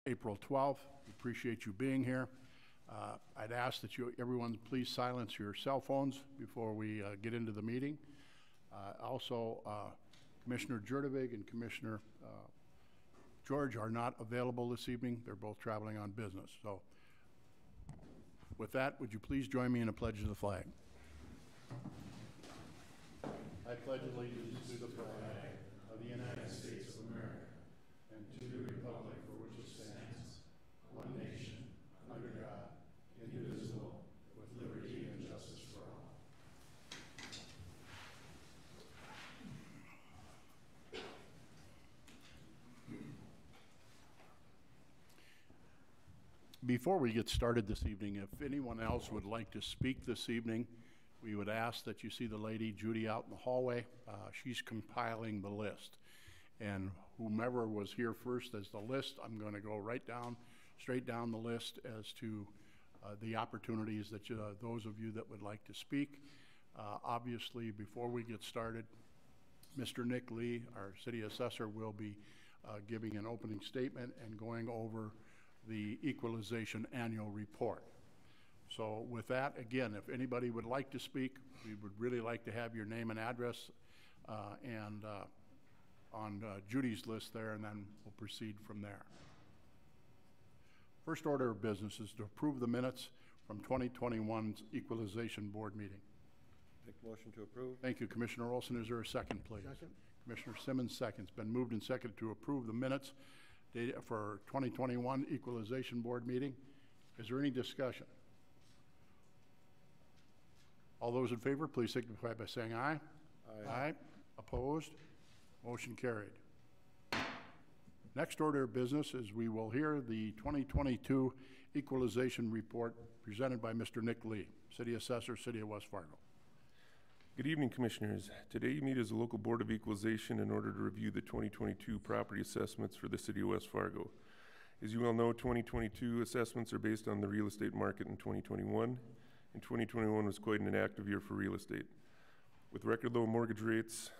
April 12th. We appreciate you being here. I'd ask that everyone please silence your cell phones before we get into the meeting. Also, Commissioner Jurdevig and Commissioner George are not available this evening. They're both traveling on business. So with that, would you please join me in a pledge to the flag? I pledge allegiance to the flag of the United States of America and to the republic for which it stands, one nation, under God, indivisible, with liberty and justice for all. Before we get started this evening, if anyone else would like to speak this evening, we would ask that you see the lady, Judy, out in the hallway. She's compiling the list. And whomever was here first as the list, I'm going to go straight down the list as to the opportunities that those of you that would like to speak. Obviously, before we get started, Mr. Nick Lee, our city assessor, will be giving an opening statement and going over the Equalization annual report. So with that, again, if anybody would like to speak, we would really like to have your name and address on Judy's list there, and then we'll proceed from there. First order of business is to approve the minutes from 2021's Equalization Board meeting. Make motion to approve. Thank you, Commissioner Olson. Is there a second, please? Second. Commissioner Simmons seconds. Been moved and seconded to approve the minutes for 2021 Equalization Board meeting. Is there any discussion? All those in favor, please signify by saying aye. Aye. Aye. Opposed? Motion carried. Next order of business is we will hear the 2022 Equalization Report presented by Mr. Nick Lee, City Assessor, City of West Fargo. Good evening, Commissioners. Today you meet as a local Board of Equalization in order to review the 2022 property assessments for the City of West Fargo. As you well know, 2022 assessments are based on the real estate market in 2021, and 2021 was quite an active year for real estate. With record low mortgage rates,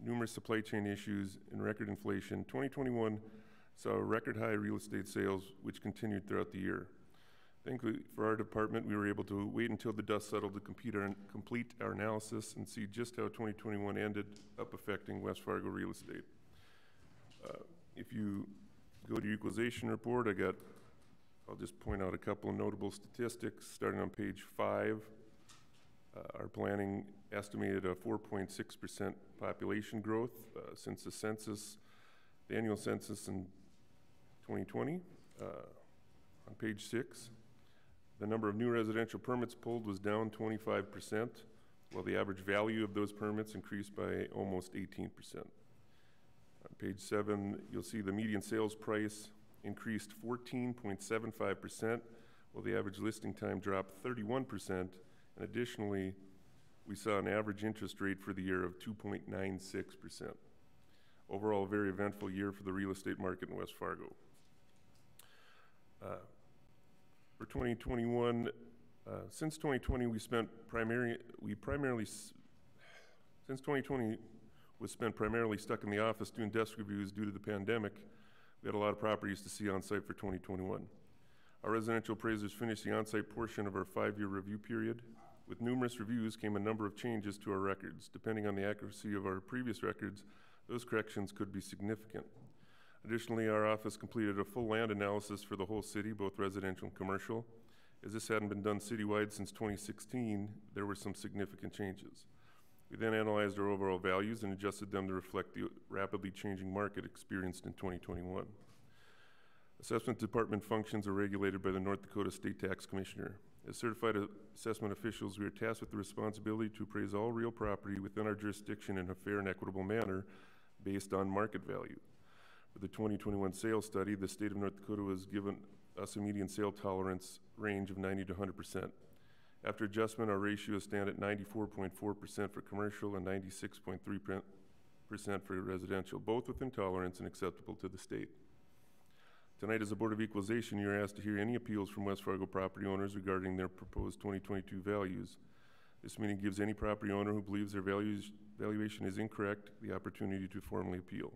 numerous supply chain issues, and record inflation, 2021 saw record high real estate sales, which continued throughout the year. Thankfully for our department, we were able to wait until the dust settled to complete our analysis and see just how 2021 ended up affecting West Fargo real estate. If you go to Equalization Report, I'll just point out a couple of notable statistics. Starting on page 5, our planning estimated a 4.6% population growth since the annual census in 2020. On page 6, the number of new residential permits pulled was down 25%, while the average value of those permits increased by almost 18%. On page 7, you'll see the median sales price increased 14.75%, while the average listing time dropped 31%, and additionally, we saw an average interest rate for the year of 2.96%. Overall, a very eventful year for the real estate market in West Fargo. For 2021, since 2020 was spent primarily stuck in the office doing desk reviews due to the pandemic, we had a lot of properties to see on site for 2021. Our residential appraisers finished the on-site portion of our 5-year review period. With numerous reviews came a number of changes to our records. Depending on the accuracy of our previous records, those corrections could be significant. Additionally, our office completed a full land analysis for the whole city, both residential and commercial. As this hadn't been done citywide since 2016, there were some significant changes. We then analyzed our overall values and adjusted them to reflect the rapidly changing market experienced in 2021. Assessment department functions are regulated by the North Dakota State Tax Commissioner. As certified assessment officials, we are tasked with the responsibility to appraise all real property within our jurisdiction in a fair and equitable manner based on market value. For the 2021 sales study, the state of North Dakota was given us a median sale tolerance range of 90 to 100%. After adjustment, our ratios stand at 94.4% for commercial and 96.3% for residential, both within tolerance and acceptable to the state. Tonight, as a Board of Equalization, you are asked to hear any appeals from West Fargo property owners regarding their proposed 2022 values. This meeting gives any property owner who believes their valuation is incorrect the opportunity to formally appeal.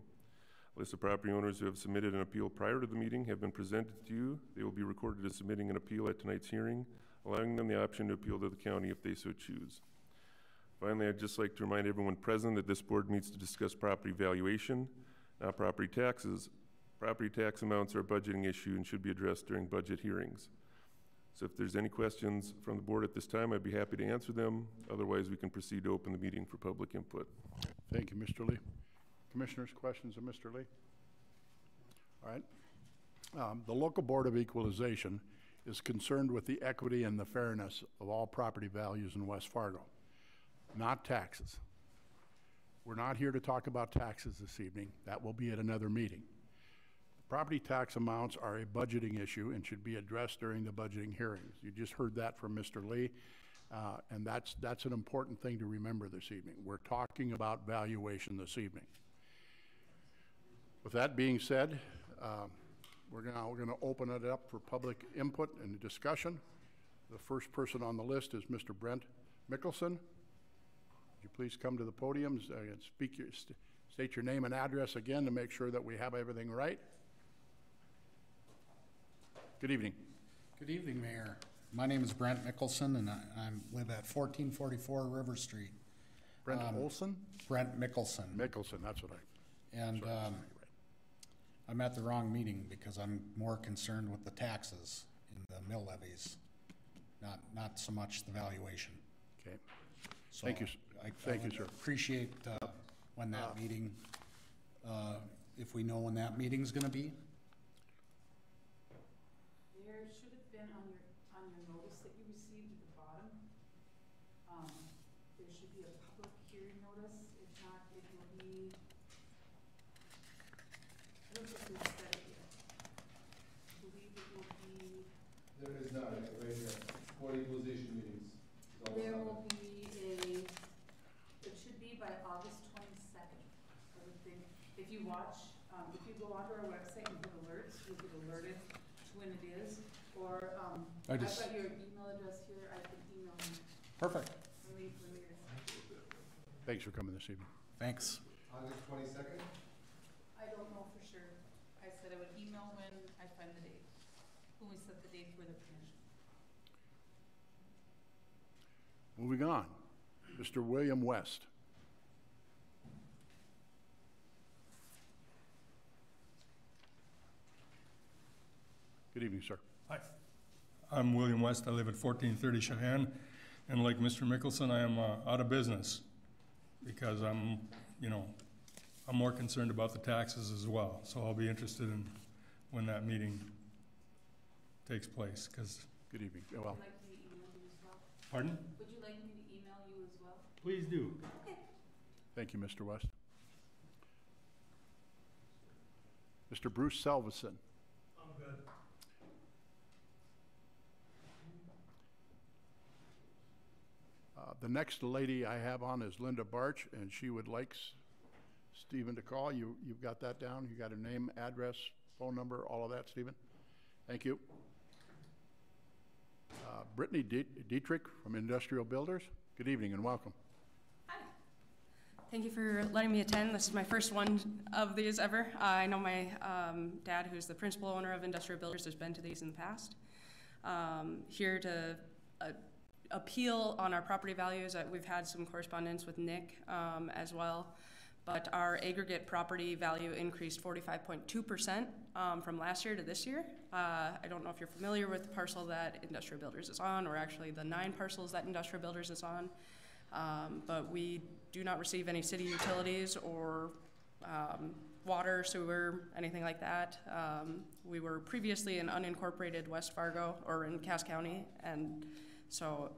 List of property owners who have submitted an appeal prior to the meeting have been presented to you. They will be recorded as submitting an appeal at tonight's hearing, allowing them the option to appeal to the county if they so choose. Finally, I'd just like to remind everyone present that this board meets to discuss property valuation, not property taxes. Property tax amounts are a budgeting issue and should be addressed during budget hearings. So if there's any questions from the board at this time, I'd be happy to answer them. Otherwise, we can proceed to open the meeting for public input. Thank you, Mr. Lee. Commissioners, questions of Mr. Lee? All right. The local Board of Equalization is concerned with the equity and the fairness of all property values in West Fargo, not taxes. We're not here to talk about taxes this evening. That will be at another meeting. Property tax amounts are a budgeting issue and should be addressed during the budgeting hearings. You just heard that from Mr. Lee, and that's an important thing to remember this evening. We're talking about valuation this evening. With that being said, we're going to open it up for public input and discussion. The first person on the list is Mr. Brent Mickelson. Would you please come to the podium and state your name and address again to make sure that we have everything right. Good evening. Good evening, Mayor. My name is Brent Mickelson, and I live at 1444 River Street. Brent Olson? Brent Mickelson. Mickelson, that's what I... And I'm at the wrong meeting because I'm more concerned with the taxes in the mill levies, not so much the valuation. Okay. So Thank you. Thank you, sir. Appreciate when that meeting, if we know when that meeting's going to be. There should have been on your notice that you received at the bottom. There should be a public hearing notice. If not, it will be. I don't think we've said it yet. I believe it will be. There is not, right here, for equalization meetings. There will be a. It should be by August 22nd. I would think. If you watch, if you go onto our website and hit alerts, you'll get alerted to when it is. Or I've got your email address here. I can email you. Perfect. Thanks for coming this evening. Thanks. August 22nd? I don't know for sure. I said I would email when I find the date. When we set the date for the commission. Moving on, Mr. William West. Good evening, sir. Hi, I'm William West. I live at 1430 Cheyenne, and like Mr. Mickelson, I am out of business because I'm more concerned about the taxes as well. So I'll be interested in when that meeting takes place. Because good evening. Well, would you like me to email you as well? Pardon? Would you like me to email you as well? Please do. Okay. thank you, Mr. West. Mr. Bruce Selvison. I'm good. The next lady I have on is Linda Barch, and she would like Stephen to call. You've got that down? You got her name, address, phone number, all of that, Stephen? Thank you. Brittany Dietrich from Industrial Builders. Good evening and welcome. Hi. Thank you for letting me attend. This is my first one of these ever. I know my dad, who's the principal owner of Industrial Builders, has been to these in the past. Here to appeal on our property values. We've had some correspondence with Nick as well, but our aggregate property value increased 45.2% from last year to this year. I don't know if you're familiar with the parcel that Industrial Builders is on, or actually the 9 parcels that Industrial Builders is on, but we do not receive any city utilities or water, sewer, anything like that. We were previously in unincorporated West Fargo, or in Cass County, and so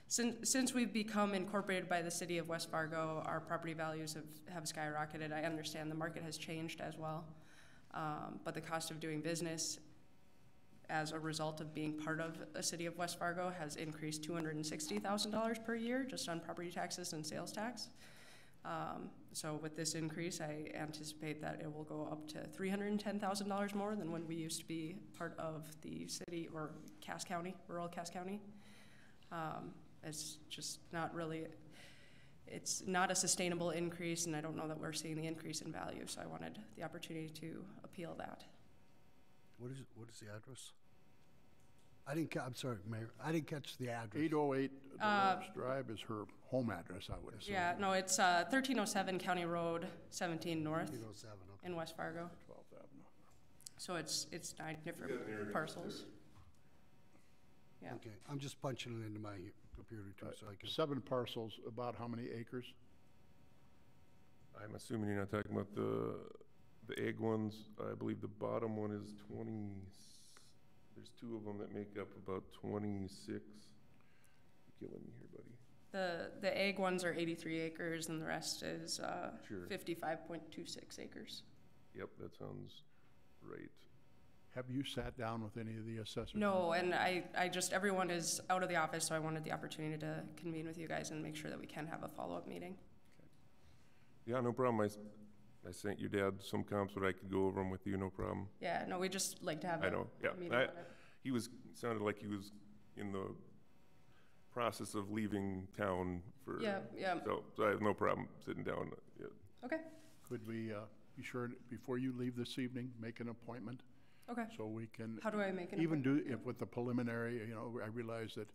since we've become incorporated by the city of West Fargo, our property values have skyrocketed. I understand the market has changed as well, but the cost of doing business as a result of being part of a city of West Fargo has increased $260,000 per year just on property taxes and sales tax. So with this increase, I anticipate that it will go up to $310,000 more than when we used to be part of the city or Cass County, rural Cass County. It's just not really, it's not a sustainable increase, and I don't know that we're seeing the increase in value, so I wanted the opportunity to appeal that. What is the address? I'm sorry, Mayor, I didn't catch the address. 808 Dolores Drive is her home address, I would assume. Yeah, no, it's 1307 County Road 17 North 807, okay. in West Fargo. 12th Avenue. So it's 9 different parcels. Yeah. Okay, I'm just punching it into my computer too, so I can. 7 parcels, about how many acres? I'm assuming you're not talking about the egg ones. I believe the bottom one is 20, there's 2 of them that make up about 26. You're killing me here, buddy. The egg ones are 83 acres, and the rest is Sure. 55.26 acres. Yep, that sounds right. Have you sat down with any of the assessors? No, and I just, everyone is out of the office, so I wanted the opportunity to convene with you guys and make sure that we can have a follow-up meeting. Yeah, no problem. I sent your dad some comps, but I could go over them with you, no problem. Yeah, no, we just like to have I a know, yeah. meeting on it. He sounded like he was in the process of leaving town for. Yeah, yeah. So I have no problem sitting down. Yeah. Okay, Could we be sure, before you leave this evening, make an appointment? okay. So we can How do I make an even appointment? do, if with the preliminary, you know, I realize that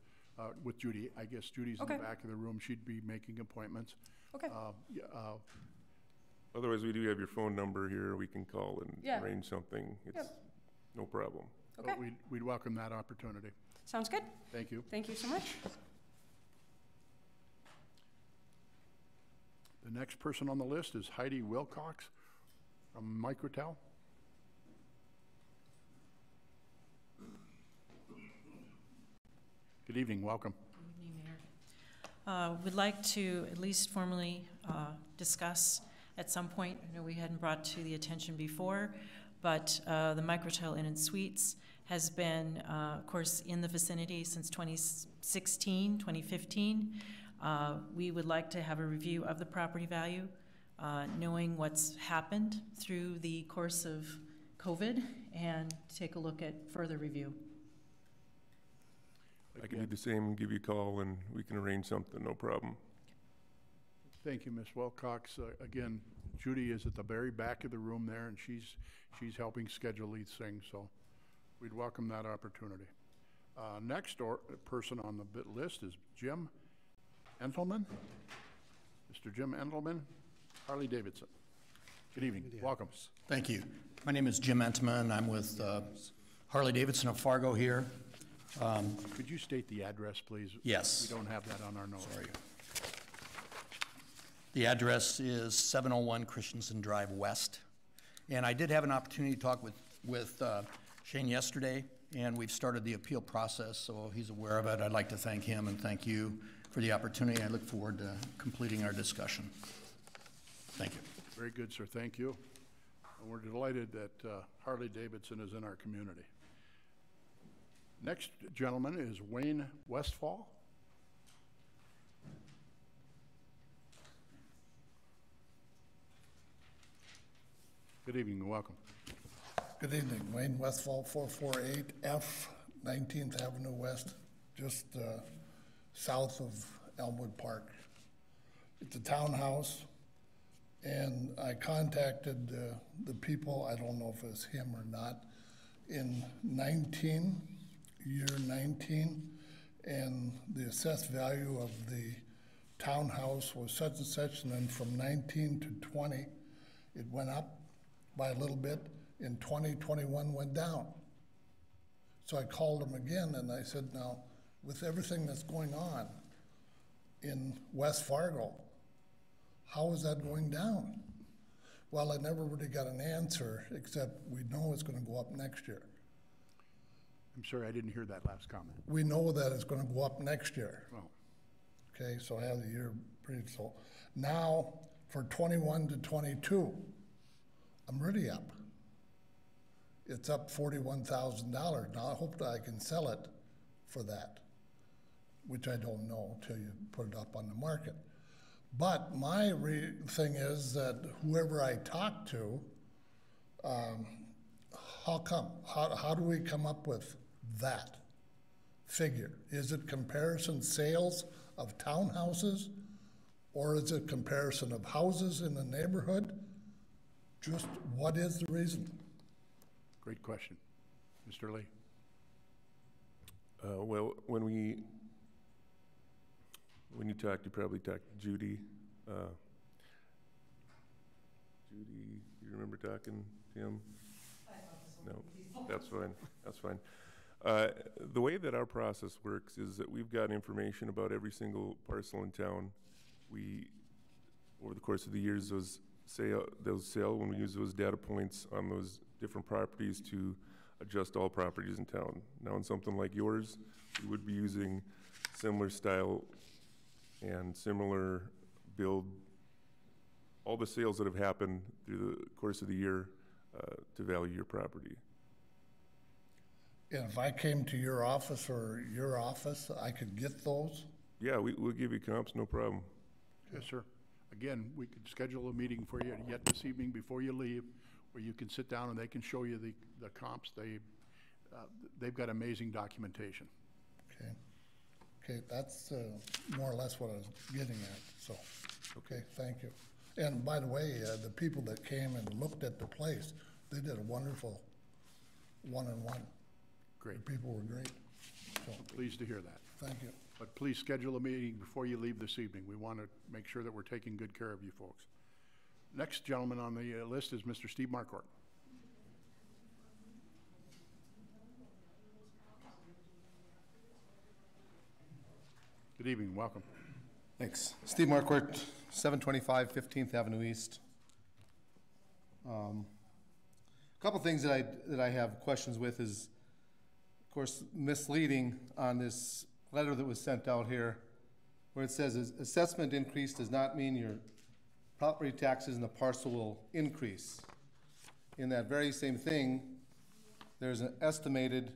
with Judy, I guess Judy's in the Okay. back of the room, she'd be making appointments. Okay, Otherwise, we do have your phone number here. We can call and Yeah. arrange something. It's no problem. okay. but we'd welcome that opportunity. Sounds good. Thank you. Thank you so much. The next person on the list is Heidi Wilcox from Microtel. Good evening, welcome. Good evening, Mayor. We'd like to at least formally discuss at some point, I know we hadn't brought to the attention before, but the Microtel Inn and Suites has been, of course, in the vicinity since 2016, 2015. We would like to have a review of the property value, knowing what's happened through the course of COVID, and take a look at further review. I can do the same and give you a call and we can arrange something, no problem. Thank you, Ms. Wilcox. Again, Judy is at the very back of the room there, and she's helping schedule these things, so we'd welcome that opportunity. Next person on the list is Jim Entelman. Mr. Jim Entelman, Harley Davidson. Good evening, welcome. Thank you. My name is Jim Entman. I'm with Harley Davidson of Fargo here. Could you state the address, please? Yes. We don't have that on our notes. Sorry. The address is 701 Christensen Drive West. And I did have an opportunity to talk with Shane yesterday, and we've started the appeal process, so he's aware of it. I'd like to thank him and thank you for the opportunity. I look forward to completing our discussion. Thank you. Very good, sir, thank you. And we're delighted that Harley Davidson is in our community. Next gentleman is Wayne Westfall. Good evening and welcome. Good evening, Wayne Westfall, 448F, 19th Avenue West, just south of Elmwood Park. It's a townhouse, and I contacted the people, I don't know if it's him or not, in year 19, and the assessed value of the townhouse was such and such, and then from 19 to 20, it went up by a little bit. In 2021 went down. So I called them again and I said, now, with everything that's going on in West Fargo, how is that going down? Well, I never really got an answer, except we know it's gonna go up next year. I'm sorry, I didn't hear that last comment. We know that it's gonna go up next year. Oh. Okay, so I have the year pretty, so now for 21 to 22, I'm really up. It's up $41,000. Now I hope that I can sell it for that, which I don't know until you put it up on the market. But my thing is that whoever I talk to, how come? How do we come up with that figure? Is it comparison sales of townhouses Or is it comparison of houses in the neighborhood? Just what is the reason? Great question. Mr. Lee? Well, when you talked, you probably talked to Judy. Judy, you remember talking to him? No, that's fine, that's fine. The way that our process works is that we've got information about every single parcel in town. We, over the course of the years, those sell when we use those data points on those different properties to adjust all properties in town. Now, in something like yours, we would be using similar style and similar build, all the sales that have happened through the course of the year to value your property. And if I came to your office or your office, I could get those? Yeah, we'll give you comps, no problem. Yes, sir. Again, we could schedule a meeting for you yet this evening before you leave, where you can sit down and they can show you the comps. They've got amazing documentation. Okay. Okay, that's more or less what I was getting at, so, okay, thank you. And by the way, the people that came and looked at the place, they did a wonderful one-on-one. Great. The people were great, so, Pleased to hear that. thank you. But please schedule a meeting before you leave this evening. We want to make sure that we're taking good care of you folks. Next gentleman on the list is Mr. Steve Marquardt. Good evening, welcome. Thanks. Steve Marquardt, 725 15th Avenue East. A couple things that I have questions with is, of course, misleading on this letter that was sent out here, where it says assessment increase does not mean your property taxes in the parcel will increase. In that very same thing, there's an estimated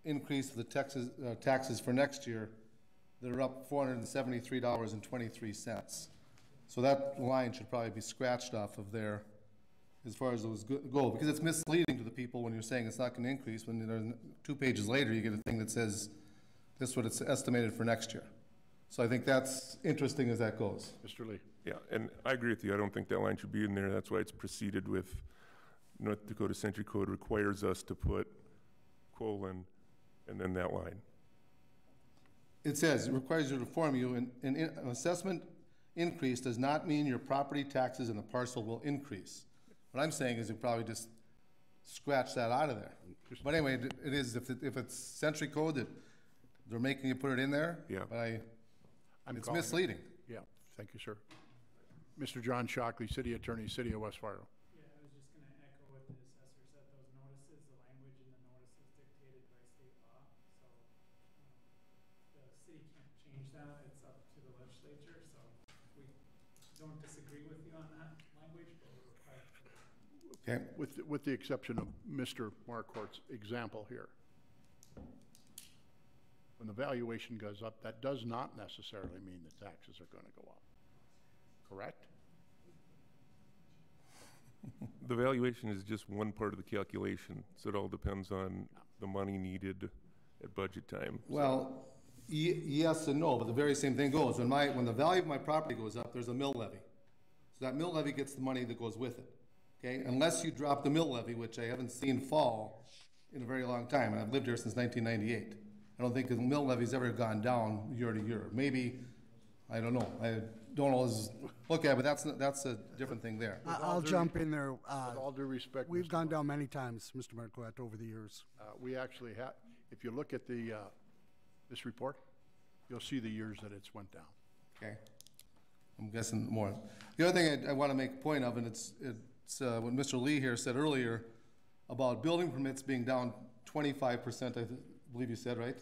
increase of the taxes for next year that are up $473.23. So that line should probably be scratched off of there as far as those go, because it's misleading to the people when you're saying it's not going to increase, when there's 2 pages later you get a thing that says this is what it's estimated for next year. So I think that's interesting as that goes. Mr. Lee. Yeah, and I agree with you. I don't think that line should be in there. That's why it's preceded with North Dakota Century Code requires us to put colon and then that line. It says, it requires you to inform you, an assessment increase does not mean your property taxes in the parcel will increase. What I'm saying is you probably just scratch that out of there. But anyway, it is, if it's Century Code that they're making you put it in there, yeah. But it's misleading. Yeah, thank you, sir. Mr. John Shockley, City Attorney, City of West Fargo. Yeah, I was just going to echo what the assessor said. Those notices, the language in the notice is dictated by state law. So the city can't change that. It's up to the legislature. So we don't disagree with you on that language, but we're required to. Okay. With the exception of Mr. Marquardt's example here. When the valuation goes up, that does not necessarily mean the taxes are going to go up. Correct? The valuation is just one part of the calculation, so it all depends on the money needed at budget time. Well, yes and no, but the very same thing goes. When the value of my property goes up, there's a mill levy. So that mill levy gets the money that goes with it. Okay, unless you drop the mill levy, which I haven't seen fall in a very long time, and I've lived here since 1998. I don't think the mill levy's ever gone down year to year. Maybe, I don't know. I don't always look at it, but that's a different thing there. I'll jump in there. With all due respect, We've Mr. gone down many times, Mr. Marquardt, over the years. We actually have, if you look at this report, you'll see the years that it's went down. Okay. I'm guessing more. The other thing I want to make a point of, and it's what Mr. Lee here said earlier about building permits being down 25%, I believe you said, right?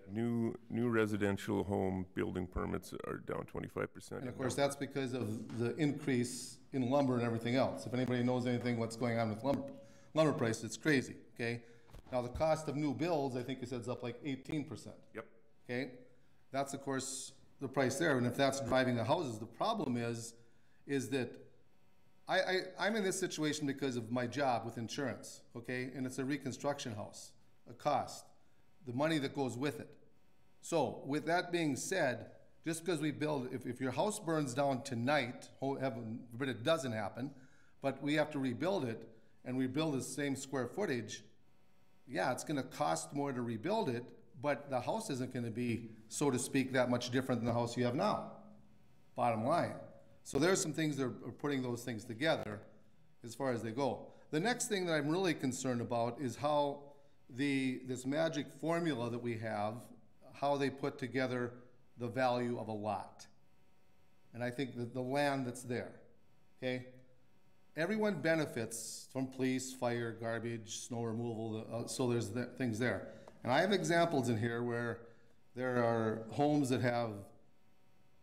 New residential home building permits are down 25%. And of course, that's because of the increase in lumber and everything else. If anybody knows anything what's going on with lumber prices, it's crazy, okay? Now, the cost of new builds, I think you said, is up like 18%. Yep. Okay? That's, of course, the price there, and if that's driving the houses, the problem is that I'm in this situation because of my job with insurance, okay? And it's a reconstruction house, a cost, the money that goes with it. So, with that being said, just because we build, if your house burns down tonight, heaven forbid it doesn't happen, but we have to rebuild it, and rebuild the same square footage, yeah, it's gonna cost more to rebuild it, but the house isn't gonna be, so to speak, that much different than the house you have now, bottom line. So there's some things that are putting those things together as far as they go. The next thing that I'm really concerned about is how this magic formula that we have, how they put together the value of a lot. And I think that the land that's there, okay? Everyone benefits from police, fire, garbage, snow removal, so there's things there. And I have examples in here where there are homes that have,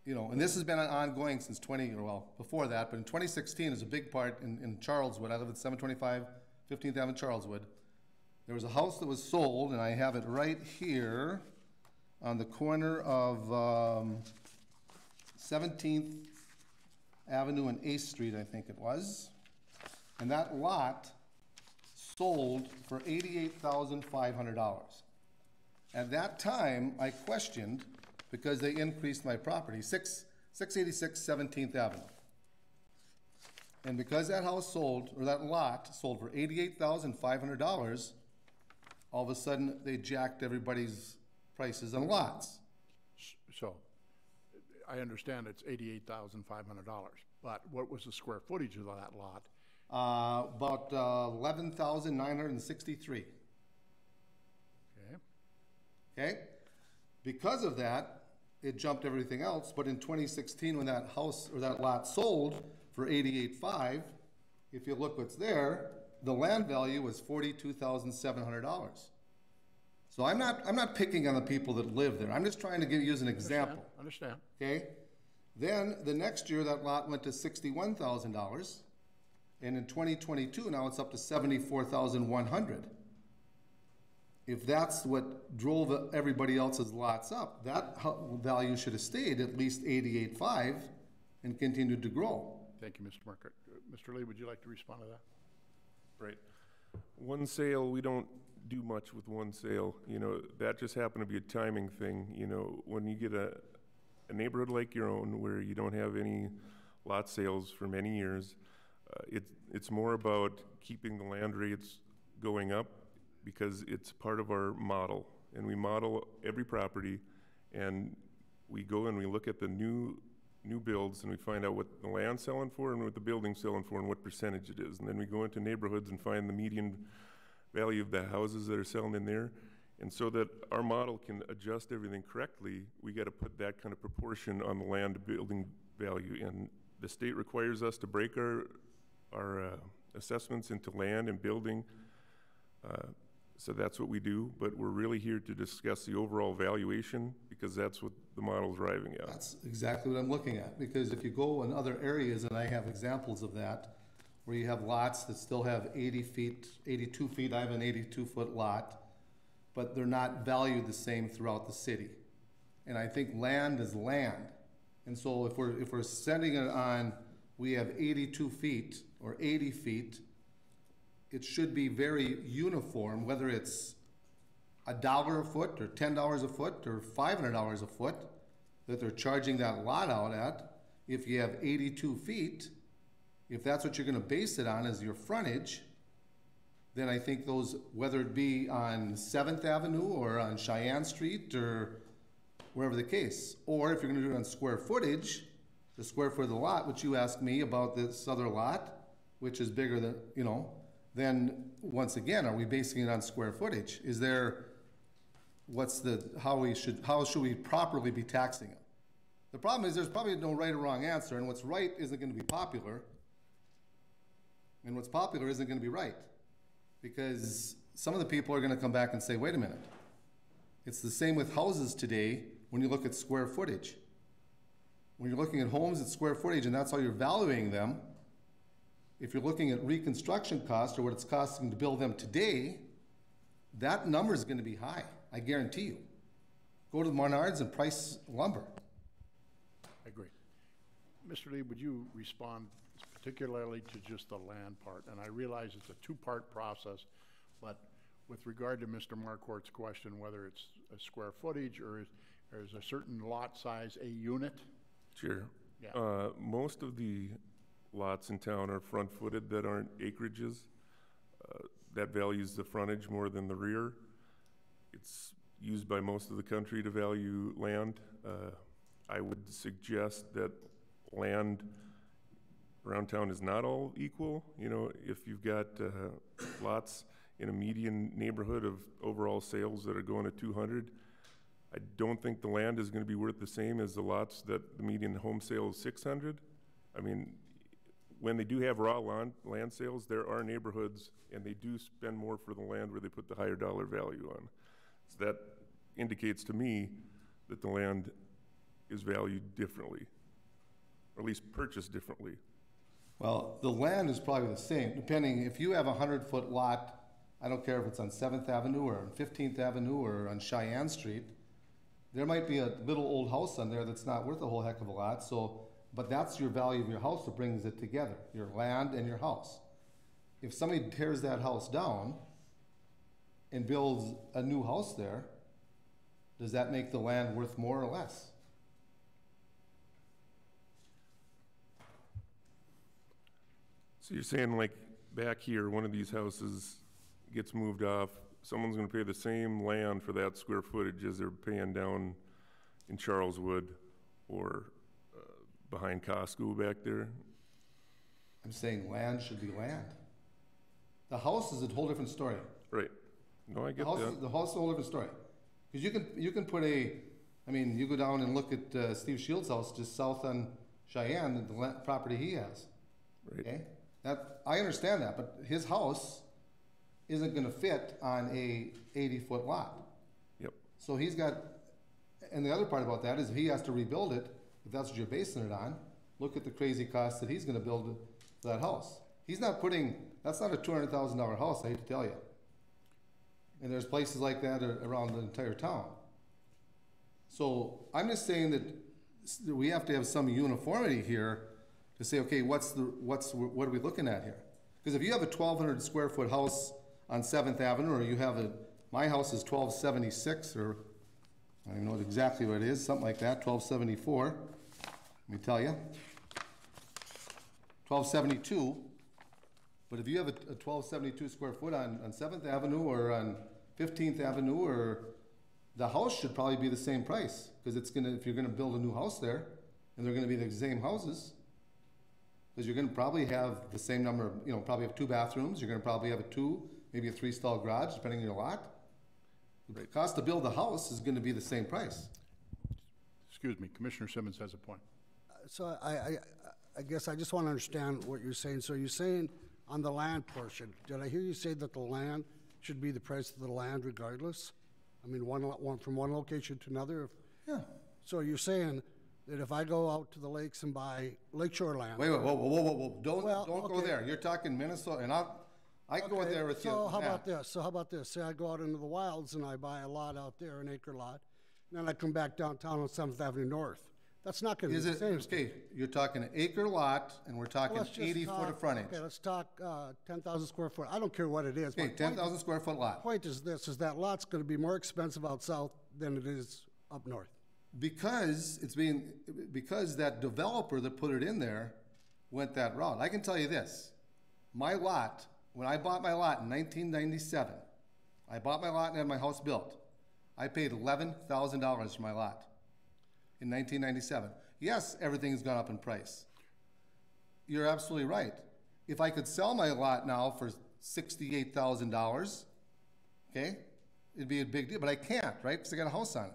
you know, and this has been ongoing since before that, but in 2016 is a big part in Charleswood. I live at 725 15th Avenue, Charleswood. There was a house that was sold, and I have it right here on the corner of 17th Avenue and 8th Street, I think it was. And that lot sold for $88,500. At that time, I questioned, because they increased my property, 686 17th Avenue. And because that house sold, or that lot sold for $88,500, all of a sudden they jacked everybody's prices on lots. So, I understand it's $88,500, but what was the square footage of that lot? About 11,963. Okay. Okay? Because of that, it jumped everything else, but in 2016, when that house or that lot sold for $88,500, if you look what's there, the land value was $42,700. So I'm not picking on the people that live there. I'm just trying to use an example. Understand. Okay? Then the next year, that lot went to $61,000. And in 2022, now it's up to $74,100. If that's what drove everybody else's lots up, that value should have stayed at least $88,500 and continued to grow. Thank you, Mr. Markert. Mr. Lee, would you like to respond to that? Right. One sale, we don't do much with one sale. You know, that just happened to be a timing thing. You know, when you get a neighborhood like your own where you don't have any lot sales for many years, it's more about keeping the land rates going up because it's part of our model. And we model every property, and we go and we look at the new builds, and we find out what the land's selling for and what the building's selling for and what percentage it is. And then we go into neighborhoods and find the median value of the houses that are selling in there. And so that our model can adjust everything correctly, we got to put that kind of proportion on the land building value. And the state requires us to break our assessments into land and building. So that's what we do, but we're really here to discuss the overall valuation because that's what the model's driving at. That's exactly what I'm looking at, because if you go in other areas, and I have examples of that, where you have lots that still have 80 feet, 82 feet, I have an 82-foot lot, but they're not valued the same throughout the city. And I think land is land. And so if we're sending it on, we have 82 feet or 80 feet, it should be very uniform, whether it's $1 a foot or $10 a foot or $500 a foot that they're charging that lot out at. If you have 82 feet, if that's what you're gonna base it on as your frontage, then I think those, whether it be on 7th Avenue or on Cheyenne Street or wherever the case, or if you're gonna do it on square footage, the square foot of the lot, which you asked me about this other lot, which is bigger than, you know, then once again, are we basing it on square footage? Is there, how should we properly be taxing it? The problem is there's probably no right or wrong answer, and what's right isn't gonna be popular, and what's popular isn't gonna be right. Because some of the people are gonna come back and say, wait a minute, it's the same with houses today when you look at square footage. When you're looking at homes at square footage and that's how you're valuing them, if you're looking at reconstruction cost or what it's costing to build them today, that number is gonna be high, I guarantee you. Go to the Menards and price lumber. I agree. Mr. Lee, would you respond particularly to just the land part? And I realize it's a two-part process, but with regard to Mr. Marquardt's question, whether it's a square footage or Or is a certain lot size a unit? Sure. Yeah. Most of the lots in town are front-footed that aren't acreages. That values the frontage more than the rear. It's used by most of the country to value land. I would suggest that land around town is not all equal. You know, if you've got lots in a median neighborhood of overall sales that are going at 200, I don't think the land is going to be worth the same as the lots that the median home sale is 600. I mean, when they do have raw land sales, there are neighborhoods, and they do spend more for the land where they put the higher dollar value on. So that indicates to me that the land is valued differently, or at least purchased differently. Well, the land is probably the same, depending, if you have a 100-foot lot, I don't care if it's on 7th Avenue or on 15th Avenue or on Cheyenne Street, there might be a little old house on there that's not worth a whole heck of a lot, so, but that's your value of your house that brings it together, your land and your house. If somebody tears that house down and builds a new house there, does that make the land worth more or less? So you're saying, like, back here, one of these houses gets moved off, someone's gonna pay the same land for that square footage as they're paying down in Charleswood or behind Costco back there? I'm saying land should be land. The house is a whole different story. Right. No, I get that. The house is a whole different story. Because you can put I mean, you go down and look at Steve Shields' house just south on Cheyenne, the property he has. Right. Okay? I understand that, but his house isn't gonna fit on a 80-foot lot. Yep. So he's got, and the other part about that is if he has to rebuild it, if that's what you're basing it on, look at the crazy cost that he's gonna build that house. He's not putting, that's not a $200,000 house, I hate to tell you. And there's places like that around the entire town. So I'm just saying that we have to have some uniformity here to say, okay, what are we looking at here? Because if you have a 1,200 square foot house on 7th Avenue, or you have my house is 1276, or I don't even know exactly what it is, something like that, 1274, let me tell you. 1272, but if you have a 1272 square foot on 7th Avenue or on 15th Avenue, or the house should probably be the same price, because it's gonna, if you're gonna build a new house there, and they're gonna be the same houses, because you're gonna probably have the same number of, probably have 2 bathrooms, you're gonna probably have maybe a 3-stall garage, depending on your lot. The cost to build the house is gonna be the same price. Excuse me, Commissioner Simmons has a point. So I guess I just want to understand what you're saying. So you're saying on the land portion, did I hear you say that the land should be the price of the land regardless? I mean, one from one location to another? Yeah. So you're saying that if I go out to the lakes and buy lakeshore land? Wait, whoa, don't go there. You're talking Minnesota, and I can go there with you. So how about this? Say I go out into the wilds and I buy a lot out there, an acre lot, and then I come back downtown on 7th Avenue North. That's not going to be the same. Okay, you're talking an acre lot, and we're talking 80 foot of frontage. Okay, let's talk 10,000 square foot. I don't care what it is. Okay, 10,000 square foot lot. Point is this, is that lot's going to be more expensive out south than it is up north. Because that developer that put it in there went that route. I can tell you this, my lot, when I bought my lot in 1997, I bought my lot and had my house built. I paid $11,000 for my lot in 1997. Yes, everything's gone up in price. You're absolutely right. If I could sell my lot now for $68,000, okay, it'd be a big deal, but I can't, right? Because I got a house on it.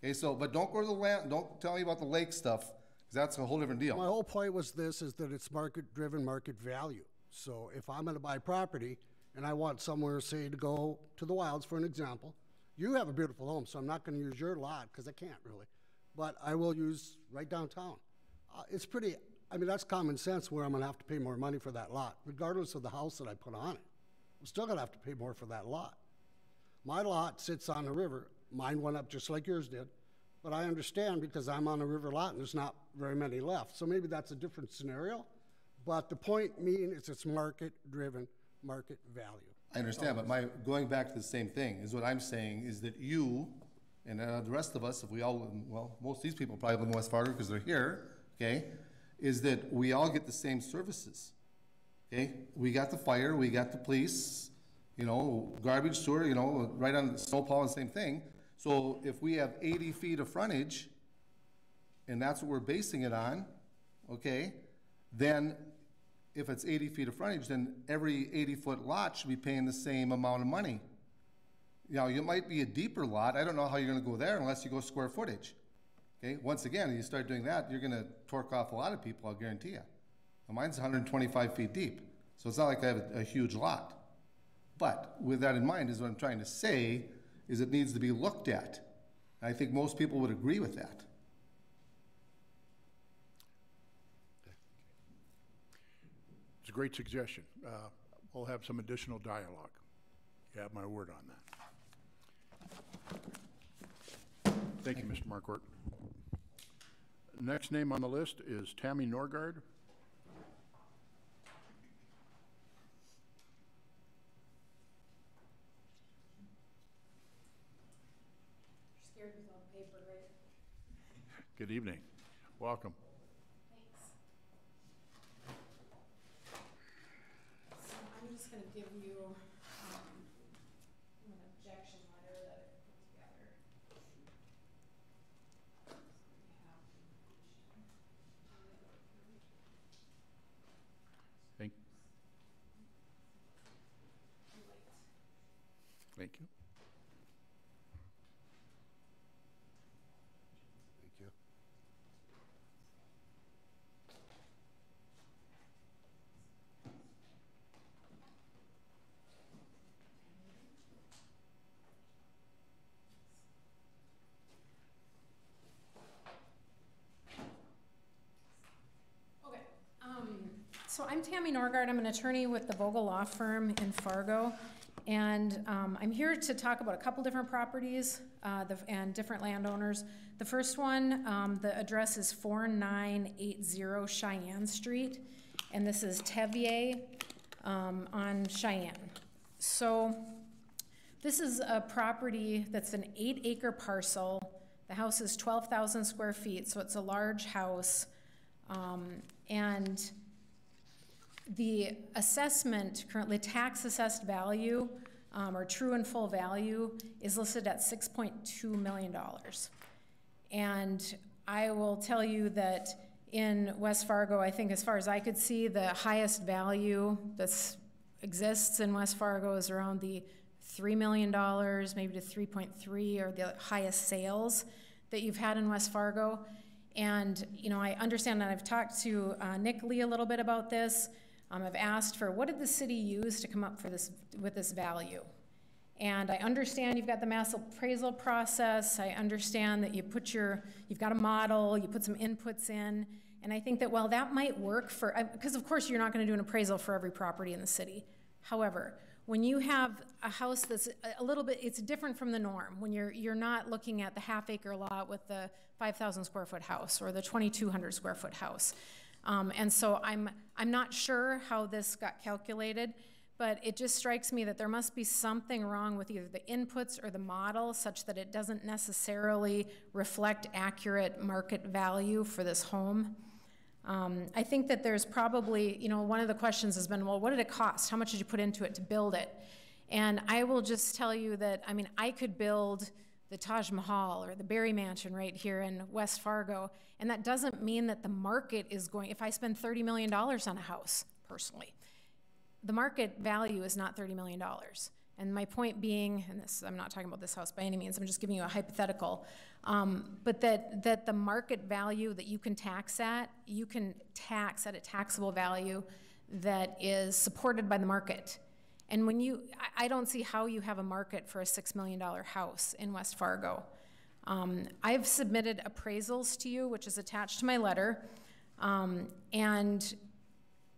Okay, so, but don't go to the land, don't tell me about the lake stuff, because that's a whole different deal. My whole point was this, is that it's market-driven, market value. So if I'm gonna buy property, and I want somewhere, say, to go to the wilds, for an example, you have a beautiful home, so I'm not gonna use your lot, because I can't really, but I will use right downtown. It's pretty, I mean, that's common sense where I'm gonna have to pay more money for that lot, regardless of the house that I put on it. I'm still gonna have to pay more for that lot. My lot sits on the river. Mine went up just like yours did, but I understand because I'm on a river lot and there's not very many left. So maybe that's a different scenario, but the point being is it's market-driven, market value. I understand, but going back to the same thing is what I'm saying is that you and the rest of us, if we all, well, most of these people probably live in West Fargo because they're here, okay, is that we all get the same services, okay? We got the fire, we got the police, you know, garbage, sewer, you know, right on the snowplow and same thing. So if we have 80 feet of frontage, and that's what we're basing it on, okay, then if it's 80 feet of frontage, then every 80-foot lot should be paying the same amount of money. You know, it might be a deeper lot. I don't know how you're gonna go there unless you go square footage. Okay, once again, you start doing that, you're gonna torque off a lot of people, I'll guarantee you. Now, mine's 125 feet deep, so it's not like I have a huge lot. But with that in mind, is what I'm trying to say, is it needs to be looked at. I think most people would agree with that. It's a great suggestion. We'll have some additional dialogue. You have my word on that. Thank you, Mr. Marquardt. Next name on the list is Tammy Norgard. Scared without paper, right? Good evening. Welcome. Thanks. So I'm just gonna give you, an objection letter that I put together. Thank you. Thank you. Okay, so I'm Tammy Norgard. I'm an attorney with the Vogel Law Firm in Fargo. And I'm here to talk about a couple different properties and different landowners. The first one, the address is 4980 Cheyenne Street, and this is Tevier on Cheyenne. So this is a property that's an 8-acre parcel. The house is 12,000 square feet, so it's a large house. And the assessment, currently tax assessed value, or true and full value, is listed at $6.2 million. And I will tell you that in West Fargo, I think as far as I could see, the highest value that exists in West Fargo is around the $3 million, maybe to 3.3, or the highest sales that you've had in West Fargo. And you know, I understand that I've talked to Nick Lee a little bit about this. I've asked for what did the city use to come up for this with this value. And I understand you've got the mass appraisal process. I understand that you've got a model, you put some inputs in. And I think that, well, that might work for, because of course you're not gonna do an appraisal for every property in the city. However, when you have a house that's a little bit, it's different from the norm. When you're not looking at the half-acre lot with the 5,000 square foot house or the 2,200 square foot house. And so I'm not sure how this got calculated, but it just strikes me that there must be something wrong with either the inputs or the model such that it doesn't necessarily reflect accurate market value for this home. I think that there's probably, you know, one of the questions has been, well, what did it cost? How much did you put into it to build it? And I will just tell you that, I mean, I could build the Taj Mahal or the Berry Mansion right here in West Fargo, and that doesn't mean that the market is going, if I spend $30 million on a house, personally, the market value is not $30 million. And my point being, and this, I'm not talking about this house by any means, I'm just giving you a hypothetical, but that the market value that you can tax at, you can tax at a taxable value that is supported by the market. And when I don't see how you have a market for a $6 million house in West Fargo. I've submitted appraisals to you, which is attached to my letter. And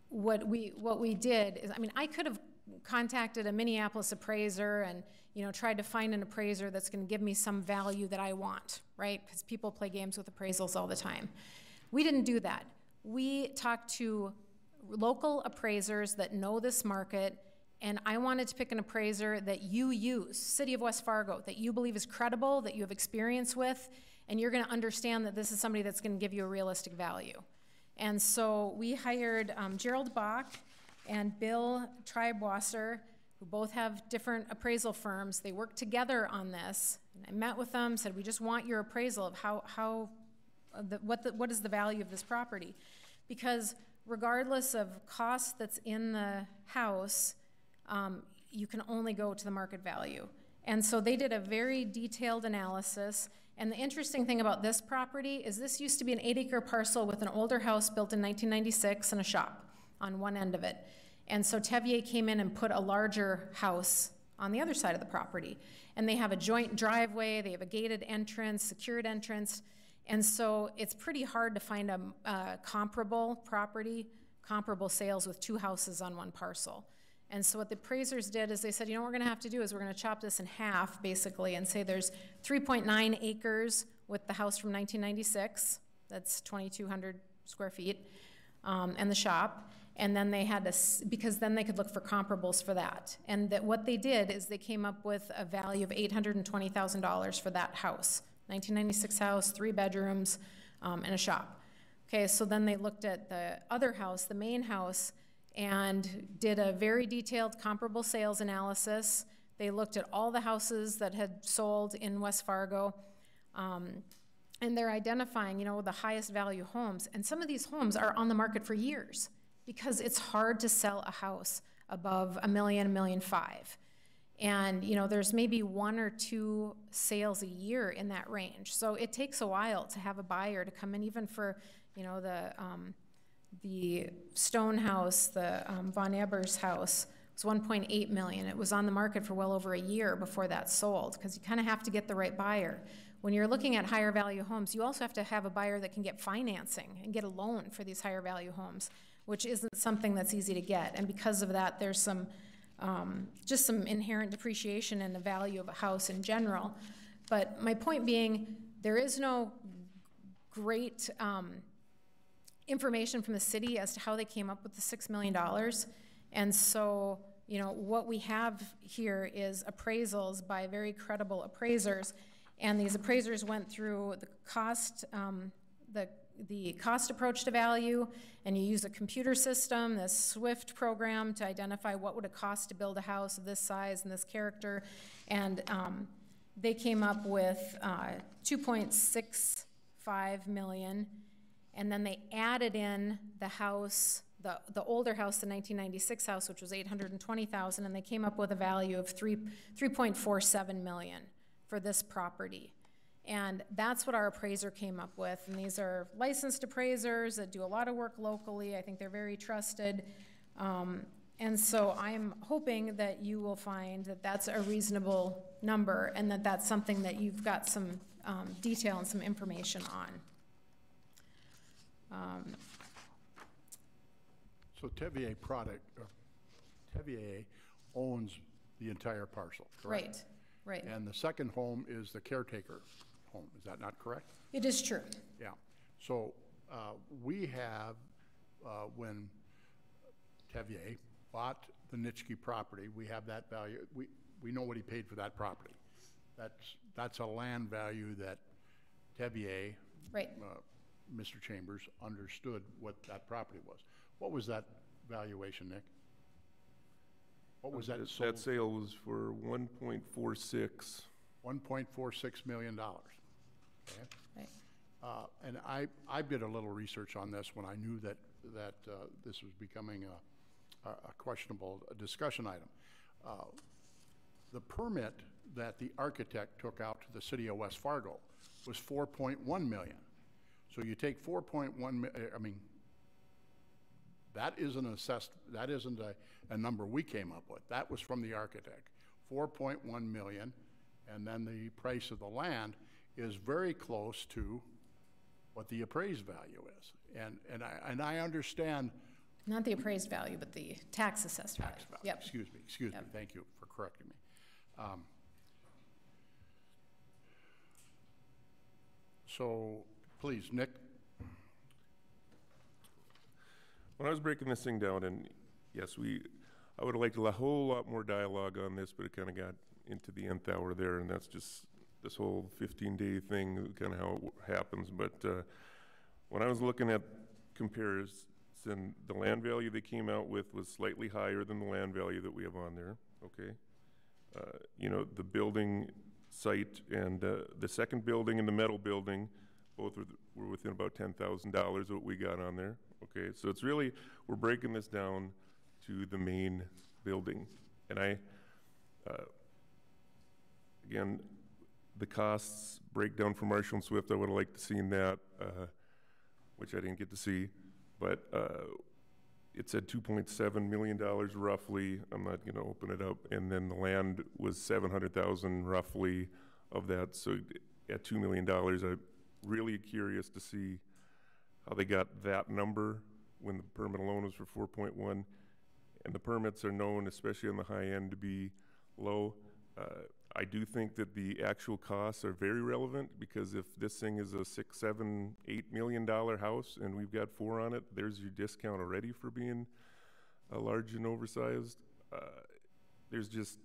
what we did is, I mean, I could have contacted a Minneapolis appraiser and, you know, tried to find an appraiser that's gonna give me some value that I want, right? Because people play games with appraisals all the time. We didn't do that. We talked to local appraisers that know this market And I wanted to pick an appraiser that you use, City of West Fargo, that you believe is credible, that you have experience with, and you're gonna understand that this is somebody that's gonna give you a realistic value. And so we hired Gerald Bach and Bill Treibwasser, who both have different appraisal firms. They worked together on this. And I met with them, said, we just want your appraisal of what is the value of this property? Because regardless of cost that's in the house, you can only go to the market value. And so they did a very detailed analysis. And the interesting thing about this property is this used to be an 8-acre parcel with an older house built in 1996 and a shop on one end of it. And so Tevier came in and put a larger house on the other side of the property. And they have a joint driveway, they have a gated entrance, secured entrance. And so it's pretty hard to find a comparable property, comparable sales with 2 houses on one parcel. And so what the appraisers did is they said, you know what we're gonna have to do is we're gonna chop this in half, basically, and say there's 3.9 acres with the house from 1996, that's 2,200 square feet, and the shop. And then they had to, because then they could look for comparables for that. And that what they did is they came up with a value of $820,000 for that house. 1996 house, 3 bedrooms, and a shop. Okay, so then they looked at the other house, the main house, and did a very detailed comparable sales analysis. They looked at all the houses that had sold in West Fargo, and they're identifying, you know, the highest value homes. And some of these homes are on the market for years because it's hard to sell a house above $1 million, $1.5 million. And, you know, there's maybe 1 or 2 sales a year in that range. So it takes a while to have a buyer to come in, even for, you know, the Stone house, the Von Eber's house was $1.8 million. It was on the market for well over a year before that sold, because you kind of have to get the right buyer. When you're looking at higher value homes, you also have to have a buyer that can get financing and get a loan for these higher value homes, which isn't something that's easy to get. And because of that, there's some just some inherent depreciation in the value of a house in general. But my point being, there is no great information from the city as to how they came up with the $6 million. And so, you know, what we have here is appraisals by very credible appraisers. And these appraisers went through the cost, the cost approach to value, and you use a computer system, this SWIFT program, to identify what would it cost to build a house of this size and this character. And they came up with $2.65 million. And then they added in the house, the older house, the 1996 house, which was $820,000, and they came up with a value of $3.47 million for this property. And that's what our appraiser came up with. And these are licensed appraisers that do a lot of work locally. I think they're very trusted. And so I'm hoping that you will find that that's a reasonable number and that that's something that you've got some detail and some information on. So Tevier owns the entire parcel, correct? Right. And the second home is the caretaker home, is that not correct? It is true. Yeah. So we have, when Tevier bought the Nitschke property, we have that value. We know what he paid for that property. That's a land value that Tevier, right. Mr. Chambers, understood what that property was. What was that valuation, Nick? What was that sold? That sale was for $1.46. $1.46 million. Okay. Right. And I did a little research on this when I knew that this was becoming a questionable discussion item. The permit that the architect took out to the city of West Fargo was $4.1 million. So you take 4.1, I mean, that isn't assessed, that isn't a number we came up with. That was from the architect, 4.1 million, and then the price of the land is very close to what the appraised value is. And I understand. Not the appraised value, but the tax assessed value. Tax value. Yep. Excuse me, thank you for correcting me. So, please, Nick. When I was breaking this thing down, and yes, I would have liked a whole lot more dialogue on this, but it kind of got into the nth hour there, and that's just this whole 15-day thing, kind of how it happens. But when I was looking at comparison, the land value they came out with was slightly higher than the land value that we have on there, okay? You know, the building site and the second building and the metal building, both were within about $10,000 of what we got on there, okay? So it's really, we're breaking this down to the main building. And again, the costs breakdown for Marshall and Swift, I would have liked to seen that, which I didn't get to see. But it said $2.7 million roughly. I'm not going to open it up. And then the land was $700,000 roughly of that. So at $2 million, I'm really curious to see how they got that number when the permit alone was for 4.1. And the permits are known, especially on the high end, to be low. I do think that the actual costs are very relevant, because if this thing is a $6, $7, $8 million house and we've got 4 on it, there's your discount already for being large and oversized. There's just,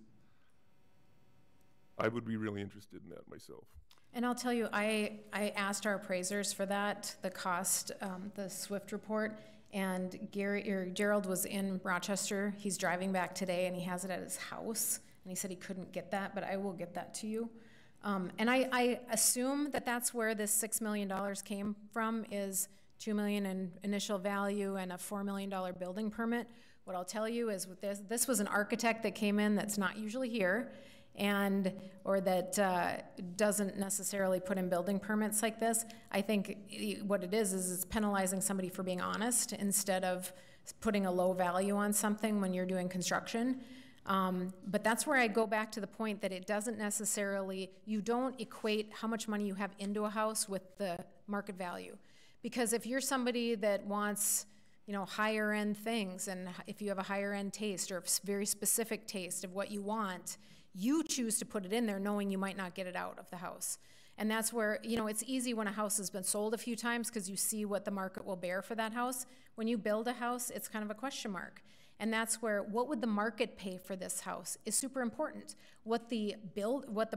I would be really interested in that myself. And I'll tell you, I asked our appraisers for that, the cost, the Swift report, and Gerald was in Rochester. He's driving back today, and he has it at his house. And he said he couldn't get that, but I will get that to you. And I assume that that's where this $6 million came from, is $2 million in initial value and a $4 million building permit. What I'll tell you is with this was an architect that came in that's not usually here, or that doesn't necessarily put in building permits like this. I think what it is it's penalizing somebody for being honest instead of putting a low value on something when you're doing construction. But that's where I go back to the point that it doesn't necessarily, you don't equate how much money you have into a house with the market value. Because if you're somebody that wants, you know, higher end things, and if you have a higher end taste or a very specific taste of what you want, you choose to put it in there knowing you might not get it out of the house. And that's where, you know, it's easy when a house has been sold a few times because you see what the market will bear for that house. When you build a house, it's kind of a question mark. And that's where, what would the market pay for this house is super important. What the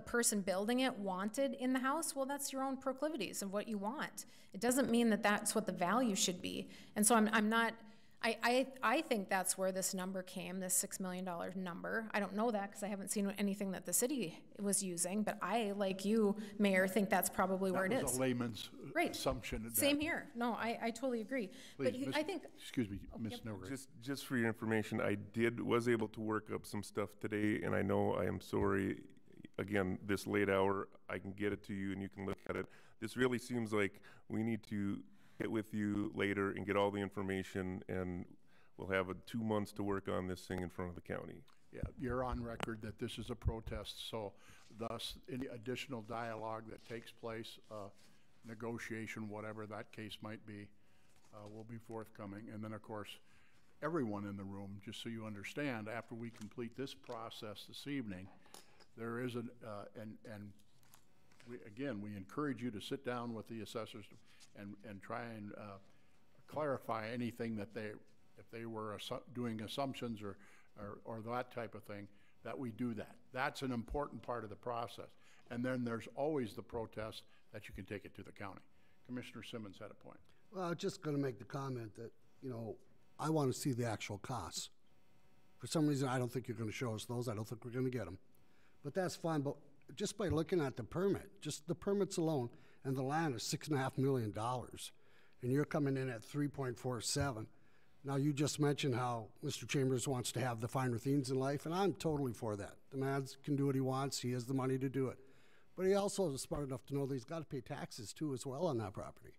person building it wanted in the house, well, that's your own proclivities of what you want. It doesn't mean that that's what the value should be. And so I think that's where this number came, this $6 million number. I don't know that because I haven't seen anything that the city was using, but I, like you, Mayor, think that's probably where it is. That was a layman's assumption. Same here. No, I totally agree. Please, but I think... Excuse me, Ms. Newry. Just for your information, I was able to work up some stuff today, and I know I am sorry, again, this late hour, I can get it to you and you can look at it. This really seems like we need to get with you later and get all the information, and we'll have 2 months to work on this thing in front of the county. Yeah, you're on record that this is a protest, so thus any additional dialogue that takes place, negotiation, whatever that case might be, will be forthcoming. And then, of course, everyone in the room, just so you understand, after we complete this process this evening, there is we encourage you to sit down with the assessors and try and clarify anything that if they were doing assumptions or that type of thing, that we do that. That's an important part of the process. And then there's always the protest that you can take it to the county. Commissioner Simmons had a point. Well, I was just going to make the comment that, you know, I want to see the actual costs. For some reason, I don't think you're going to show us those. I don't think we're going to get them. But that's fine. But just by looking at the permit, just the permits alone, and the land is $6.5 million, and you're coming in at 3.47. Now, you just mentioned how Mr. Chambers wants to have the finer things in life, and I'm totally for that. The man can do what he wants. He has the money to do it. But he also is smart enough to know that he's got to pay taxes, too, as well on that property.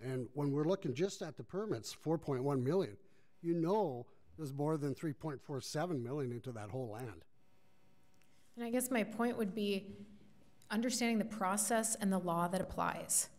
And when we're looking just at the permits, 4.1 million, you know there's more than 3.47 million into that whole land. And I guess my point would be understanding the process and the law that applies.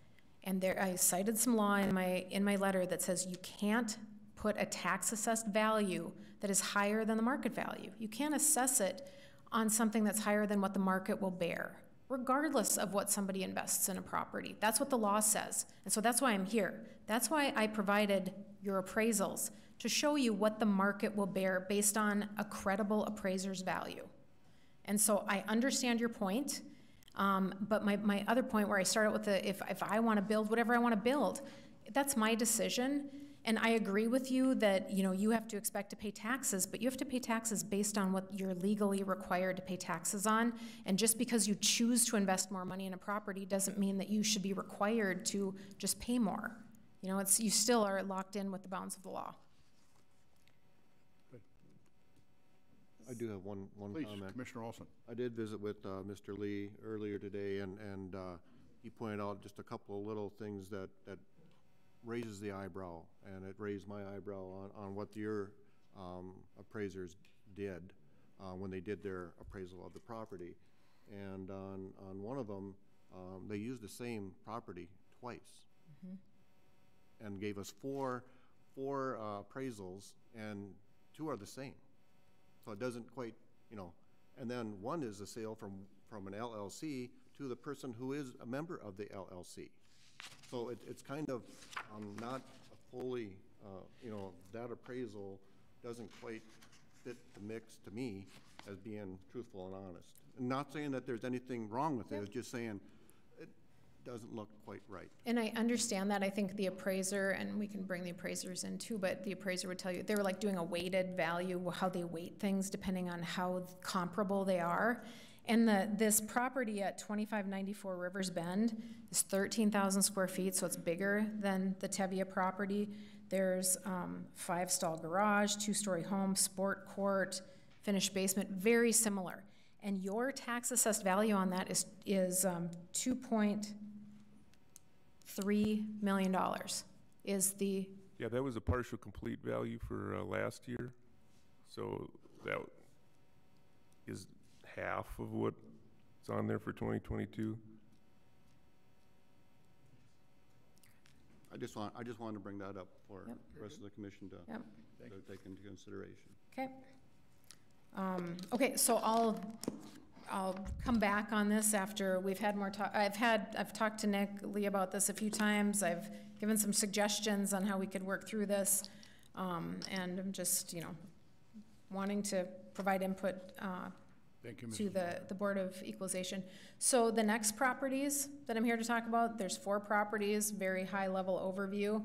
And there, I cited some law in my letter that says you can't put a tax assessed value that is higher than the market value. You can't assess it on something that's higher than what the market will bear, regardless of what somebody invests in a property. That's what the law says. And so that's why I'm here. That's why I provided your appraisals, to show you what the market will bear based on a credible appraiser's value. And so I understand your point, but my other point where I started with if I want to build whatever I want to build, that's my decision. And I agree with you that, you know, you have to expect to pay taxes, but you have to pay taxes based on what you're legally required to pay taxes on. And just because you choose to invest more money in a property doesn't mean that you should be required to just pay more. You know, you still are locked in with the bounds of the law. I do have one Please, comment. Commissioner Olson. I did visit with Mr. Lee earlier today, and he pointed out just a couple of little things that raises the eyebrow, and it raised my eyebrow on what your appraisers did when they did their appraisal of the property. And on one of them, they used the same property twice, and gave us four appraisals, and 2 are the same. So it doesn't quite, you know, and then one is a sale from an LLC to the person who is a member of the LLC. So it's kind of not a fully, you know, that appraisal doesn't quite fit the mix to me as being truthful and honest. And not saying that there's anything wrong with it, it's just saying it doesn't look quite right. And I understand that. I think the appraiser, and we can bring the appraisers in too, but the appraiser would tell you, they were like doing a weighted value, how they weight things depending on how comparable they are. And this property at 2594 Rivers Bend is 13,000 square feet, so it's bigger than the Tevye property. There's 5-stall garage, 2-story home, sport court, finished basement, very similar. And your tax assessed value on that is $2.3 million is the... Yeah, that was a partial complete value for last year. So that is half of what's on there for 2022. I just wanted to bring that up for the rest of the commission to take into consideration. Okay. Okay, so I'll come back on this after we've had more talk. I've talked to Nick Lee about this a few times. I've given some suggestions on how we could work through this. And I'm just, you know, wanting to provide input to the Board of Equalization. So the next properties that I'm here to talk about, there's 4 properties, very high level overview.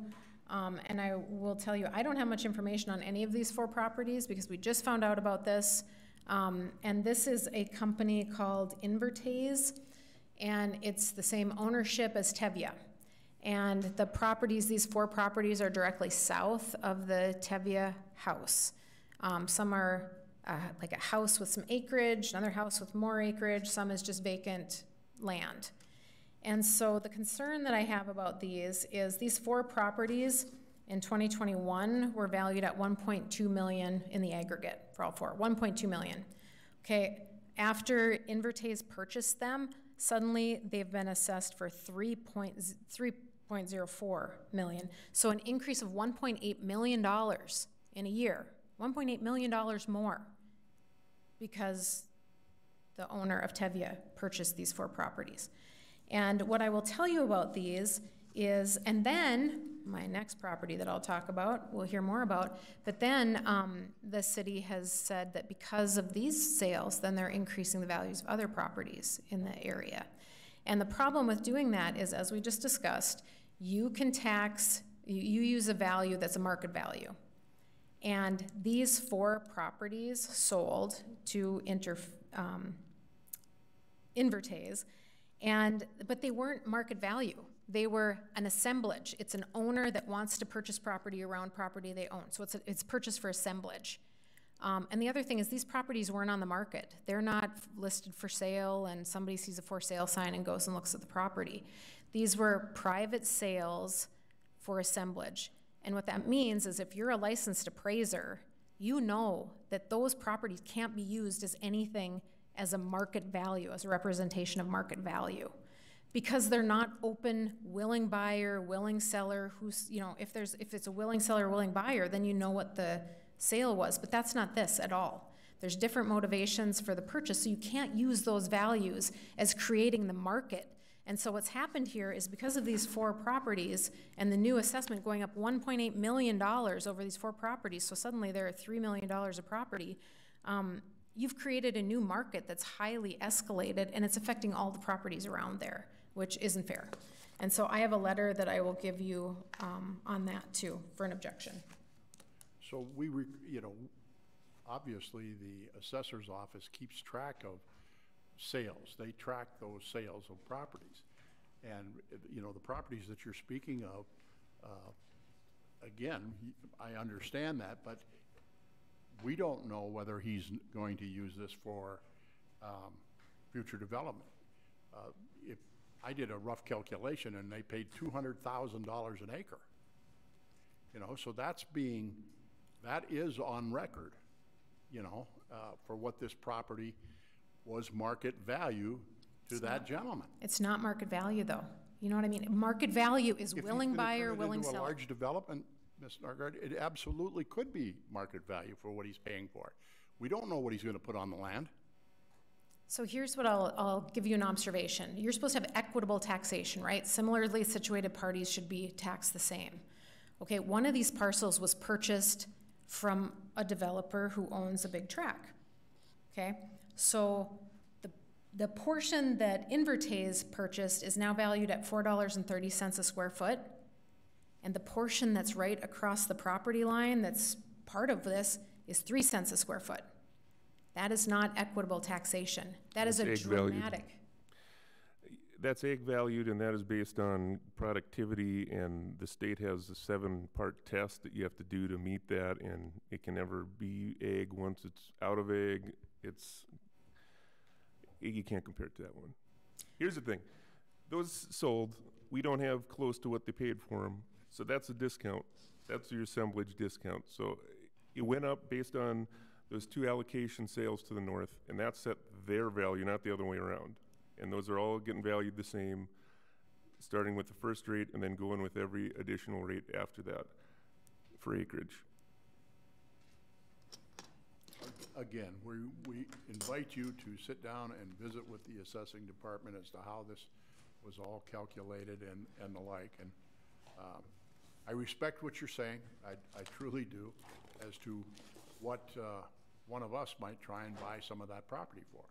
And I will tell you, I don't have much information on any of these 4 properties because we just found out about this. And this is a company called Invertase, and it's the same ownership as Tevye. And the properties, these 4 properties are directly south of the Tevye house. Some are like a house with some acreage, another house with more acreage, some is just vacant land. And so the concern that I have about these is these 4 properties in 2021 were valued at $1.2 million in the aggregate for all 4, $1.2 million. Okay, after Invertase purchased them, suddenly they've been assessed for $3.04 million. So an increase of $1.8 million in a year, $1.8 million more, because the owner of Tevye purchased these 4 properties. And what I will tell you about these is, and then my next property that I'll talk about, we'll hear more about, but then the city has said that because of these sales, then they're increasing the values of other properties in the area. And the problem with doing that is, as we just discussed, you can tax, you use a value that's a market value. And these 4 properties sold to Invertase, but they weren't market value. They were an assemblage. It's an owner that wants to purchase property around property they own. So it's purchased for assemblage. And the other thing is these properties weren't on the market. They're not listed for sale and somebody sees a for sale sign and goes and looks at the property. These were private sales for assemblage. And what that means is if you're a licensed appraiser, you know that those properties can't be used as anything as a market value, as a representation of market value. Because they're not open, willing buyer, willing seller, who's, you know, if it's a willing seller, willing buyer, then you know what the sale was, but that's not this at all. There's different motivations for the purchase, so you can't use those values as creating the market. And so what's happened here is because of these 4 properties and the new assessment going up $1.8 million over these 4 properties, so suddenly they're at $3 million a property, you've created a new market that's highly escalated, and it's affecting all the properties around there, which isn't fair. And so I have a letter that I will give you on that too, for an objection. So obviously the assessor's office keeps track of sales. They track those sales of properties. And, the properties that you're speaking of, again, I understand that, but we don't know whether he's going to use this for future development. If I did a rough calculation and they paid $200,000 an acre, so that is on record, for what this property was market value to that gentleman. It's not market value, though. You know what I mean? Market value is willing buyer, willing seller. If he's going to turn it into a large development, Ms. Nargard, it absolutely could be market value for what he's paying for. We don't know what he's going to put on the land. So here's what I'll give you an observation. You're supposed to have equitable taxation, right? Similarly situated parties should be taxed the same. Okay, one of these parcels was purchased from a developer who owns a big tract. Okay, so the portion that Invertase purchased is now valued at $4.30 a square foot, and the portion that's right across the property line that's part of this is 3 cents a square foot. That is not equitable taxation. That is a dramatic. That's ag valued, and that is based on productivity, and the state has a 7-part test that you have to do to meet that, and it can never be ag. Once it's out of ag, you can't compare it to that one. Here's the thing. Those sold, we don't have close to what they paid for them, so that's a discount. That's your assemblage discount. So it went up based on those 2 allocation sales to the north, and that set their value, not the other way around. And those are all getting valued the same, starting with the first rate and then going with every additional rate after that for acreage. Again, we invite you to sit down and visit with the assessing department as to how this was all calculated and the like. And I respect what you're saying. I truly do, as to what one of us might try and buy some of that property for.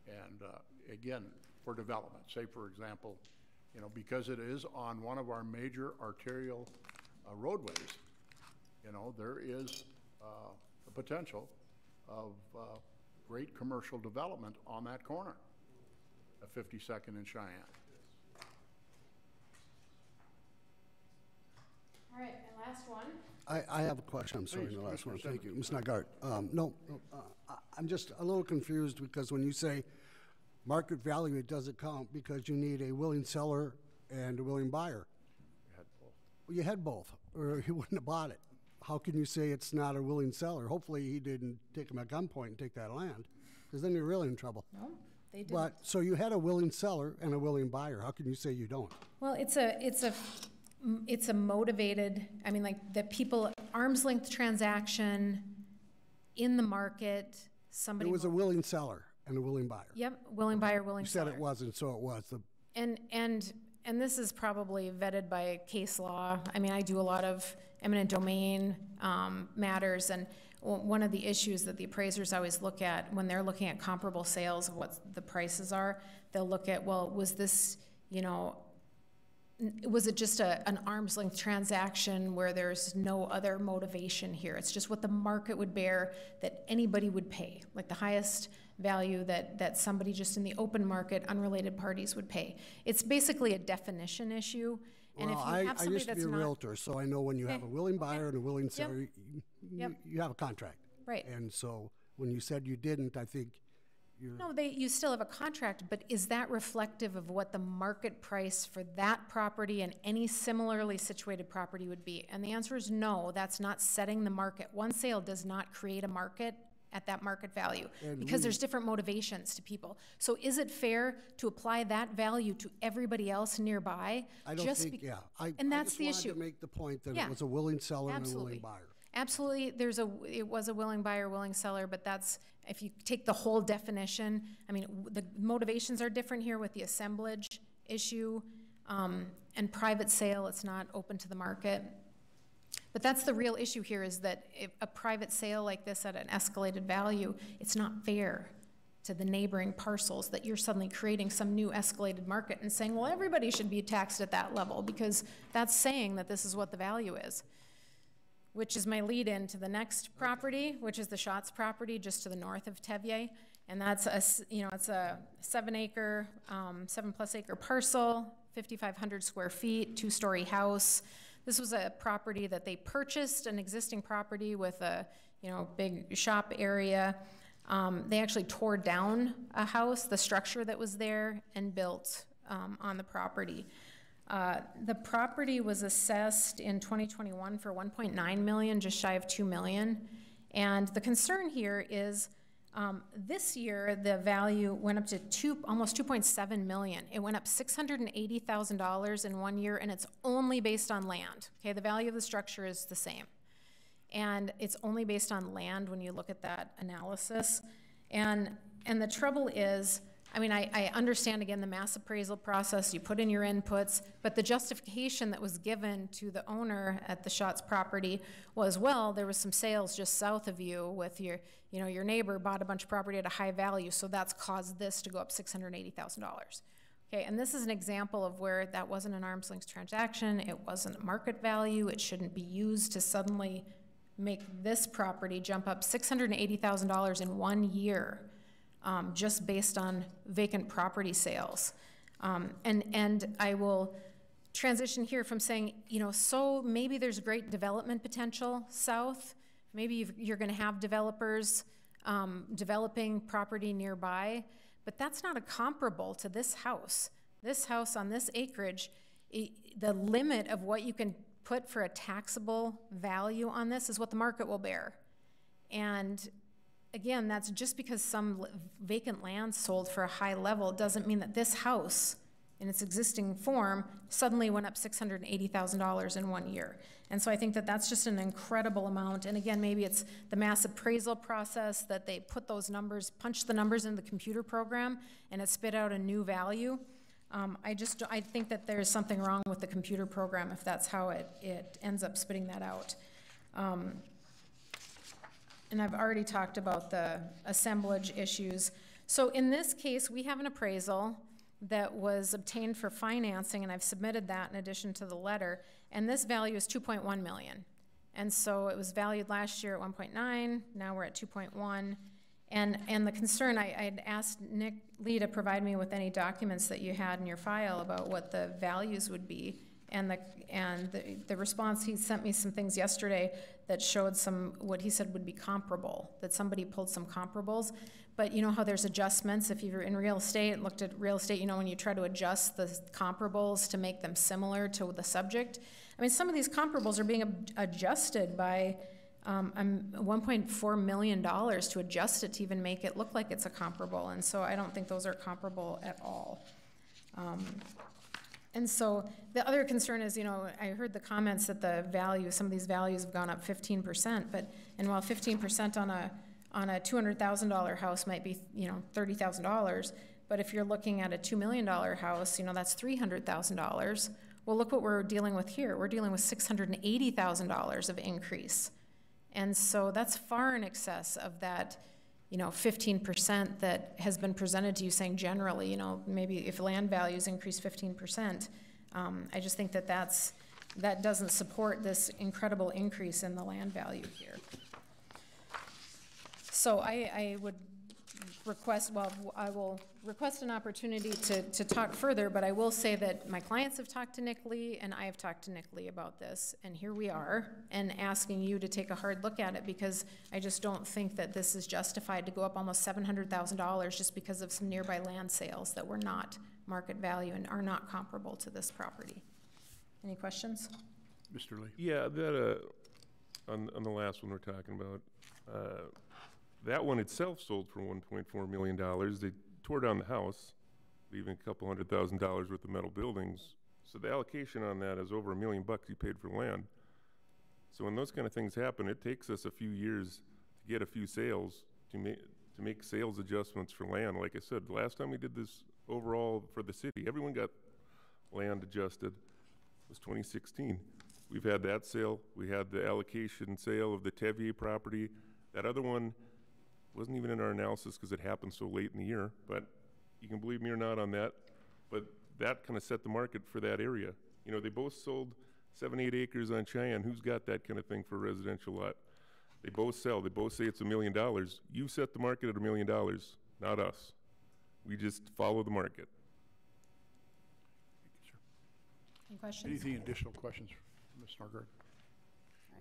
And again, for development, say for example, because it is on one of our major arterial roadways, there is the potential of great commercial development on that corner of 52nd and Cheyenne. All right, and last one. I have a question. I'm sorry, Please, the last one. Mr. Thank you. Ms. Nygaard. I'm just a little confused because when you say market value, it doesn't count because you need a willing seller and a willing buyer. You had both. Well, you had both, or he wouldn't have bought it. How can you say it's not a willing seller? Hopefully he didn't take him at gunpoint and take that land, because then you're really in trouble. No, they didn't. But, so you had a willing seller and a willing buyer. How can you say you don't? Well, it's a motivated, I mean, like the people, arm's length transaction in the market, somebody. It was a willing seller and a willing buyer. Yep, willing buyer, willing seller. You said it wasn't, so it was. And this is probably vetted by case law. I mean, I do a lot of eminent domain matters, and one of the issues that the appraisers always look at when they're looking at comparable sales of what the prices are, they'll look at, well, was this, was it just an arm's length transaction where there's no other motivation here? It's just what the market would bear that anybody would pay, like the highest value that somebody just in the open market, unrelated parties would pay. It's basically a definition issue. And well, if you have somebody I used to be a that's realtor, so I know when you have a willing buyer and a willing seller, Yep. you have a contract. Right. And so when you said you didn't, I think you're... No, you still have a contract, but is that reflective of what the market price for that property and any similarly situated property would be? And the answer is no, that's not setting the market. One sale does not create a market at that market value, because there's different motivations to people. So is it fair to apply that value to everybody else nearby? I don't think, and that's the I issue. just wanted to make the point that it was a willing seller and a willing buyer. Absolutely, it was a willing buyer, willing seller, but that's, if you take the whole definition, I mean, the motivations are different here with the assemblage issue, and private sale, it's not open to the market. But that's the real issue here, is that if a private sale like this at an escalated value, it's not fair to the neighboring parcels that you're suddenly creating some new escalated market and saying, well, everybody should be taxed at that level, because that's saying that this is what the value is. Which is my lead in to the next property, which is the Schatz property just to the north of Tevier. And that's it's a 7+ acre parcel, 5,500 square feet, 2-story house. This was a property that they purchased, an existing property with a big shop area. They actually tore down a house, the structure that was there, and built on the property. The property was assessed in 2021 for $1.9 million, just shy of $2 million. And the concern here is this year the value went up to almost $2.7 million. It went up $680,000 in 1 year, and it's only based on land. Okay, the value of the structure is the same. And it's only based on land when you look at that analysis. And the trouble is, I mean, I understand, again, the mass appraisal process, you put in your inputs, but the justification that was given to the owner at the Schatz property was, well, there was some sales just south of you with your neighbor bought a bunch of property at a high value, so that's caused this to go up $680,000. Okay, and this is an example of where that wasn't an arm's length transaction, it wasn't market value, it shouldn't be used to suddenly make this property jump up $680,000 in 1 year. Just based on vacant property sales. And I will transition here from saying, so maybe there's great development potential south. Maybe you're going to have developers developing property nearby, but that's not a comparable to this house. This house on this acreage, the limit of what you can put for a taxable value on this is what the market will bear. And again, that's just because some vacant land sold for a high level doesn't mean that this house in its existing form suddenly went up $680,000 in 1 year. And so I think that that's just an incredible amount. And again, maybe it's the mass appraisal process that they put those numbers, punch the numbers in the computer program, and it spit out a new value. I think that there's something wrong with the computer program if that's how it ends up spitting that out. And I've already talked about the assemblage issues. So in this case, we have an appraisal that was obtained for financing, and I've submitted that in addition to the letter, and this value is $2.1 million. And so it was valued last year at 1.9, now we're at 2.1. And the concern, I'd asked Nick Lee to provide me with any documents that you had in your file about what the values would be. And the response, he sent me some things yesterday that showed what he said would be comparable, that somebody pulled some comparables. But you know how there's adjustments, if you're in real estate, looked at real estate, when you try to adjust the comparables to make them similar to the subject. I mean, some of these comparables are being adjusted by $1.4 million to adjust it to even make it look like it's a comparable. And so I don't think those are comparable at all. And so the other concern is, I heard the comments that some of these values have gone up 15%, and while 15% on a $200,000 house might be, $30,000, but if you're looking at a $2 million house, that's $300,000. Well, look what we're dealing with here. We're dealing with $680,000 of increase. And so that's far in excess of that, 15% that has been presented to you saying generally, maybe if land values increase 15%, I just think that doesn't support this incredible increase in the land value here. So I would request, I will request an opportunity to talk further, but I will say that my clients have talked to Nick Lee and I have talked to Nick Lee about this, and here we are, and asking you to take a hard look at it, because I just don't think that this is justified to go up almost $700,000 just because of some nearby land sales that were not market value and are not comparable to this property. Any questions? Mr. Lee? Yeah, that on the last one we're talking about, that one itself sold for $1.4 million. They tore down the house, leaving a couple $100,000 worth of metal buildings. So the allocation on that is over $1 million you paid for land. So when those kind of things happen, it takes us a few years to get a few sales to to make sales adjustments for land. Like I said, the last time we did this overall for the city, everyone got land adjusted, was 2016. We've had that sale. We had the allocation sale of the Tevier property. That other one wasn't even in our analysis because it happened so late in the year, but you can believe me or not on that. But that kind of set the market for that area. You know, they both sold 7, 8 acres on Cheyenne. Who's got that kind of thing for a residential lot? They both sell. They both say it's $1 million. You set the market at $1 million, not us. We just follow the market. Any questions? Anything additional questions, Ms. Norgard?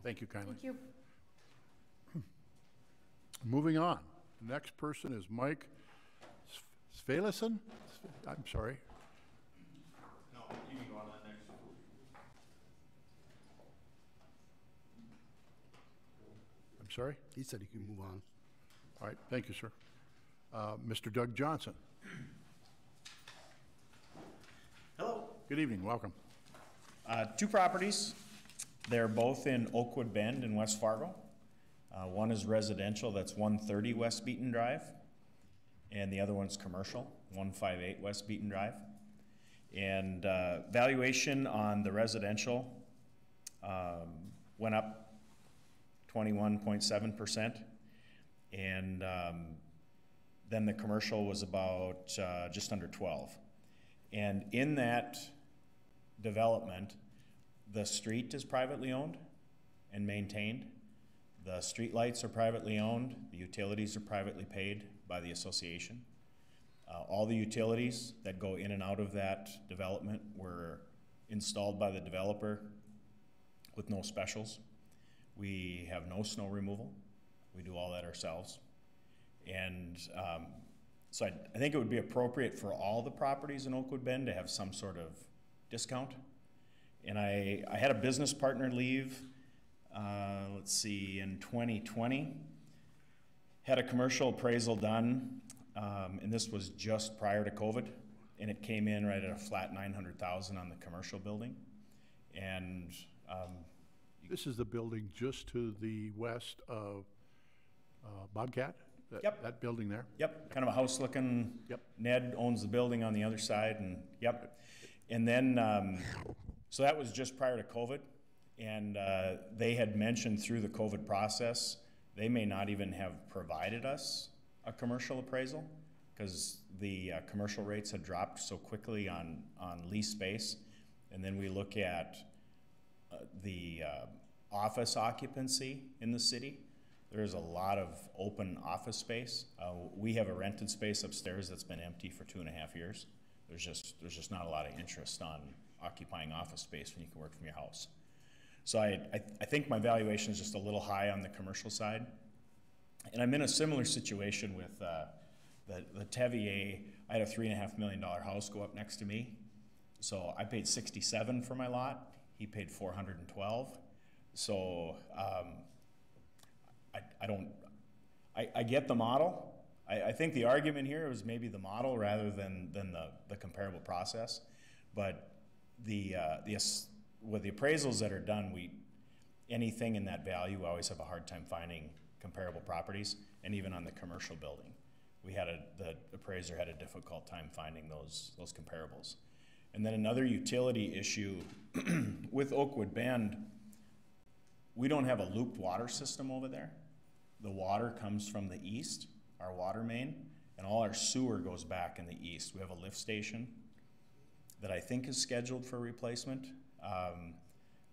Thank you kindly. Thank you. Moving on. The next person is Mike Sveleson. I'm sorry. No, you can go on that next. I'm sorry? He said he can move on. All right, thank you, sir. Mr. Doug Johnson. Hello. Good evening, welcome. 2 properties. They're both in Oakwood Bend in West Fargo. One is residential, that's 130 West Beaton Drive, and the other one's commercial, 158 West Beaton Drive. And valuation on the residential went up 21.7%, and then the commercial was about just under 12. And in that development, the street is privately owned and maintained. The street lights are privately owned. The utilities are privately paid by the association. All the utilities that go in and out of that development were installed by the developer with no specials. We have no snow removal. We do all that ourselves. And so I think it would be appropriate for all the properties in Oakwood Bend to have some sort of discount. And I had a business partner leave, let's see, in 2020. Had a commercial appraisal done, and this was just prior to COVID, and it came in right at a flat $900,000 on the commercial building. And this is the building just to the west of Bobcat? Yep. That building there? Yep, kind of a house looking. Yep. Ned owns the building on the other side, and yep. And then, so that was just prior to COVID, and they had mentioned through the COVID process, they may not even have provided us a commercial appraisal because the commercial rates had dropped so quickly on lease space. And then we look at the office occupancy in the city. There's a lot of open office space. We have a rented space upstairs that's been empty for 2.5 years. There's just not a lot of interest on occupying office space when you can work from your house. So I think my valuation is just a little high on the commercial side. And I'm in a similar situation with the Tevier. I had a $3.5 million house go up next to me. So I paid $67 for my lot. He paid $412. So I get the model. I think the argument here was maybe the model rather than the comparable process. But with the appraisals that are done, anything in that value, we always have a hard time finding comparable properties, and even on the commercial building. The appraiser had a difficult time finding those comparables. And then another utility issue with Oakwood Bend, we don't have a looped water system over there. The water comes from the east, our water main, and all our sewer goes back in the east. We have a lift station that I think is scheduled for replacement,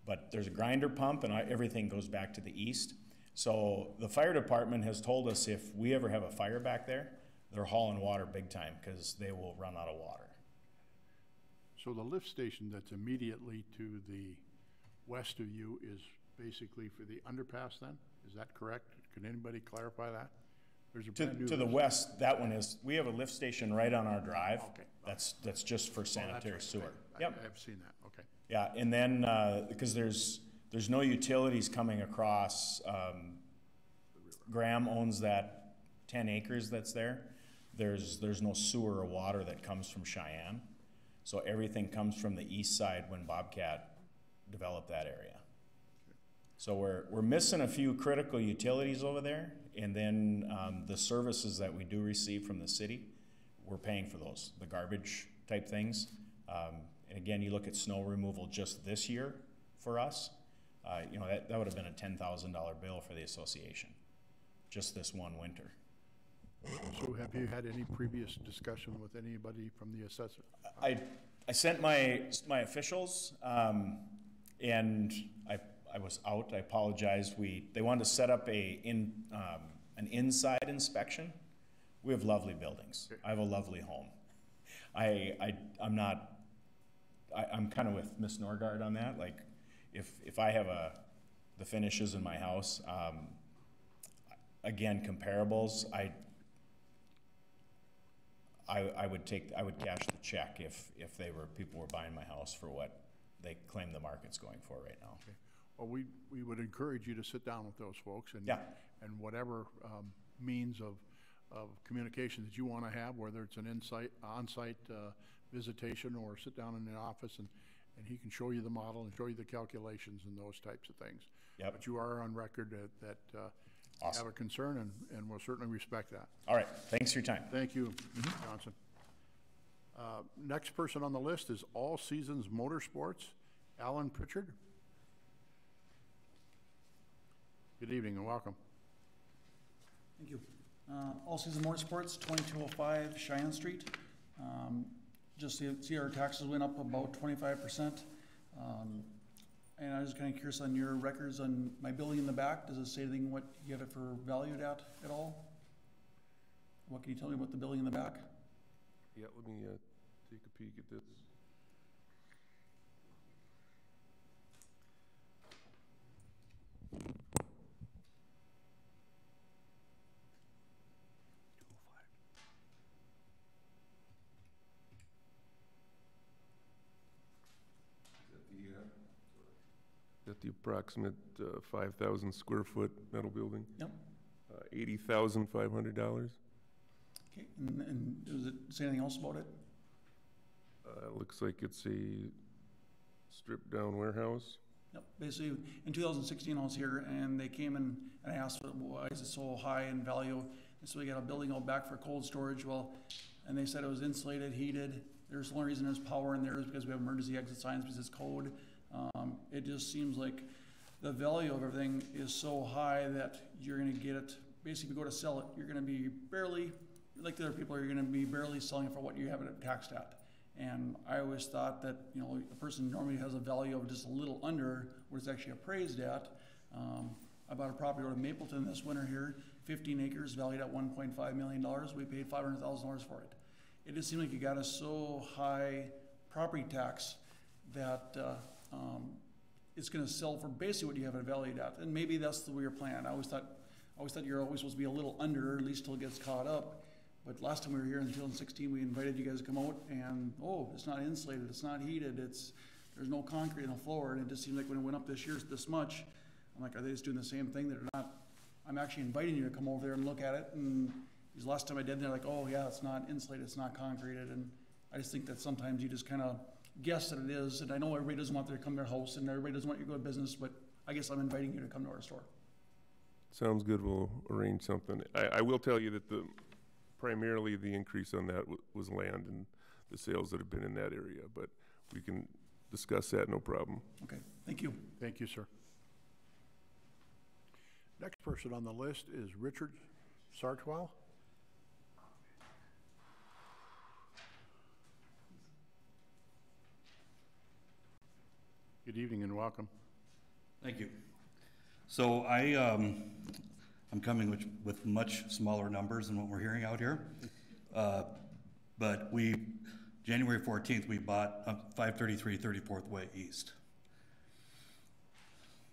but there's a grinder pump and everything goes back to the east. So the fire department has told us if we ever have a fire back there, they're hauling water big time because they will run out of water. So the lift station that's immediately to the west of you is basically for the underpass then? Is that correct? Can anybody clarify that? There's a brand new to the west, that one is, we have a lift station right on our drive. Okay. That's just for sanitary sewer. Yep. I've seen that, okay. Yeah, and then, because there's no utilities coming across, Graham owns that 10 acres that's there. There's no sewer or water that comes from Cheyenne. So everything comes from the east side when Bobcat developed that area. So we're missing a few critical utilities over there, and then the services that we do receive from the city, we're paying for those, the garbage type things. And again, you look at snow removal just this year for us, you know, that would have been a $10,000 bill for the association, just this one winter. So have you had any previous discussion with anybody from the assessor? I sent my officials, and I was out. I apologize. They wanted to set up an inside inspection. We have lovely buildings. I have a lovely home. I'm kind of with Miss Norgard on that. Like, if I have the finishes in my house, again, comparables, I would cash the check if people were buying my house for what they claim the market's going for right now. Okay. Well, we would encourage you to sit down with those folks and whatever means of communication that you want to have, whether it's an on-site visitation or sit down in the office and he can show you the model and show you the calculations and those types of things. Yep. But you are on record that awesome. Have a concern and we'll certainly respect that. All right. Thanks for your time. Thank you, Mr. Johnson. Next person on the list is All Seasons Motorsports, Alan Pritchard. Good evening and welcome. Thank you. All Season Motorsports, 2205 Cheyenne Street. Just see our taxes went up about 25%. And I was kind of curious on your records on my building in the back. Does it say anything what you have it for valued at all? What can you tell me about the building in the back? Yeah, let me take a peek at this. At the approximate 5,000 square foot metal building. Yep. $80,500. Okay, and does it say anything else about it? Looks like it's a stripped down warehouse. Yep, basically in 2016 I was here and they came in and I asked why is it so high in value, and so we got a building out back for cold storage. Well, and they said it was insulated, heated. There's the only reason there's power in there is because we have emergency exit signs because it's code. It just seems like the value of everything is so high that you're going to get it. Basically, if you go to sell it, you're going to be barely, like the other people, you're going to be barely selling it for what you have it taxed at. And I always thought that, you know, a person normally has a value of just a little under what it's actually appraised at. I bought a property out of Mapleton this winter here, 15 acres, valued at $1.5 million. We paid $500,000 for it. It just seemed like you got a so high property tax that it's going to sell for basically what you have it valued at. And maybe that's the way you're planning. I always thought you're always supposed to be a little under, at least till it gets caught up. But last time we were here in 2016, we invited you guys to come out and, oh, it's not insulated, it's not heated, there's no concrete on the floor. And it just seems like when it went up this year this much, I'm like, are they just doing the same thing? They're not. I'm actually inviting you to come over there and look at it. And the last time I did, they're like, oh yeah, it's not insulated, it's not concreted. And I just think that sometimes you just kind of guess that it is. And I know everybody doesn't want you to come to their house and everybody doesn't want you to go to business, but I guess I'm inviting you to come to our store. Sounds good. We'll arrange something. I will tell you that primarily the increase on that was land and the sales that have been in that area, but we can discuss that, no problem. Okay, thank you. Thank you, sir. Next person on the list is Richard Sartwell. Good evening and welcome. Thank you. So I'm coming with much smaller numbers than what we're hearing out here. But January 14th, we bought 533 34th Way East.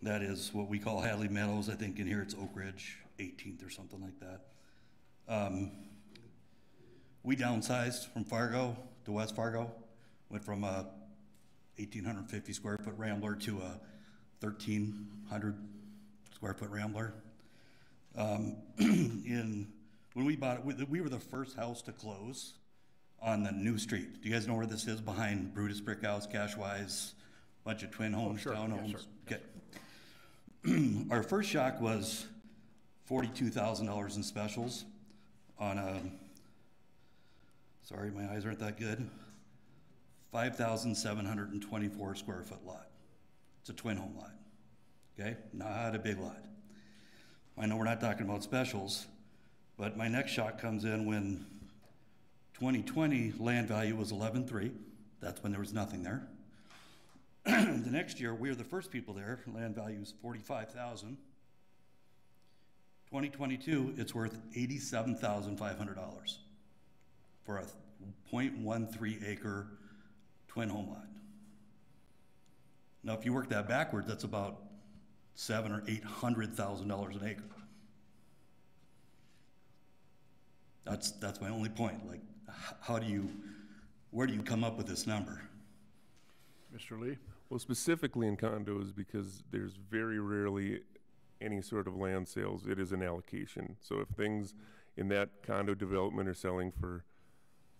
That is what we call Hadley Meadows. I think in here it's Oak Ridge 18th or something like that. We downsized from Fargo to West Fargo, went from a 1,850 square foot Rambler to a 1,300 square foot Rambler. When we bought it, we were the first house to close on the new street. Do you guys know where this is? Behind Brutus Brick House, Cashwise, bunch of twin homes, townhomes. Yes, sir. Okay. Our first shock was $42,000 in specials on a, sorry, my eyes aren't that good, 5,724 square foot lot. It's a twin home lot, okay? Not a big lot. I know we're not talking about specials, but my next shock comes in when 2020 land value was 11.3. That's when there was nothing there. The next year, we were the first people there. Land value is 45,000. 2022, it's worth $87,500 for a 0.13 acre twin home lot. Now, if you work that backwards, that's about $700,000 or $800,000 an acre. That's my only point. Like, where do you come up with this number? Mr. Lee? Well, specifically in condos, because there's very rarely any sort of land sales, it is an allocation. So if things in that condo development are selling for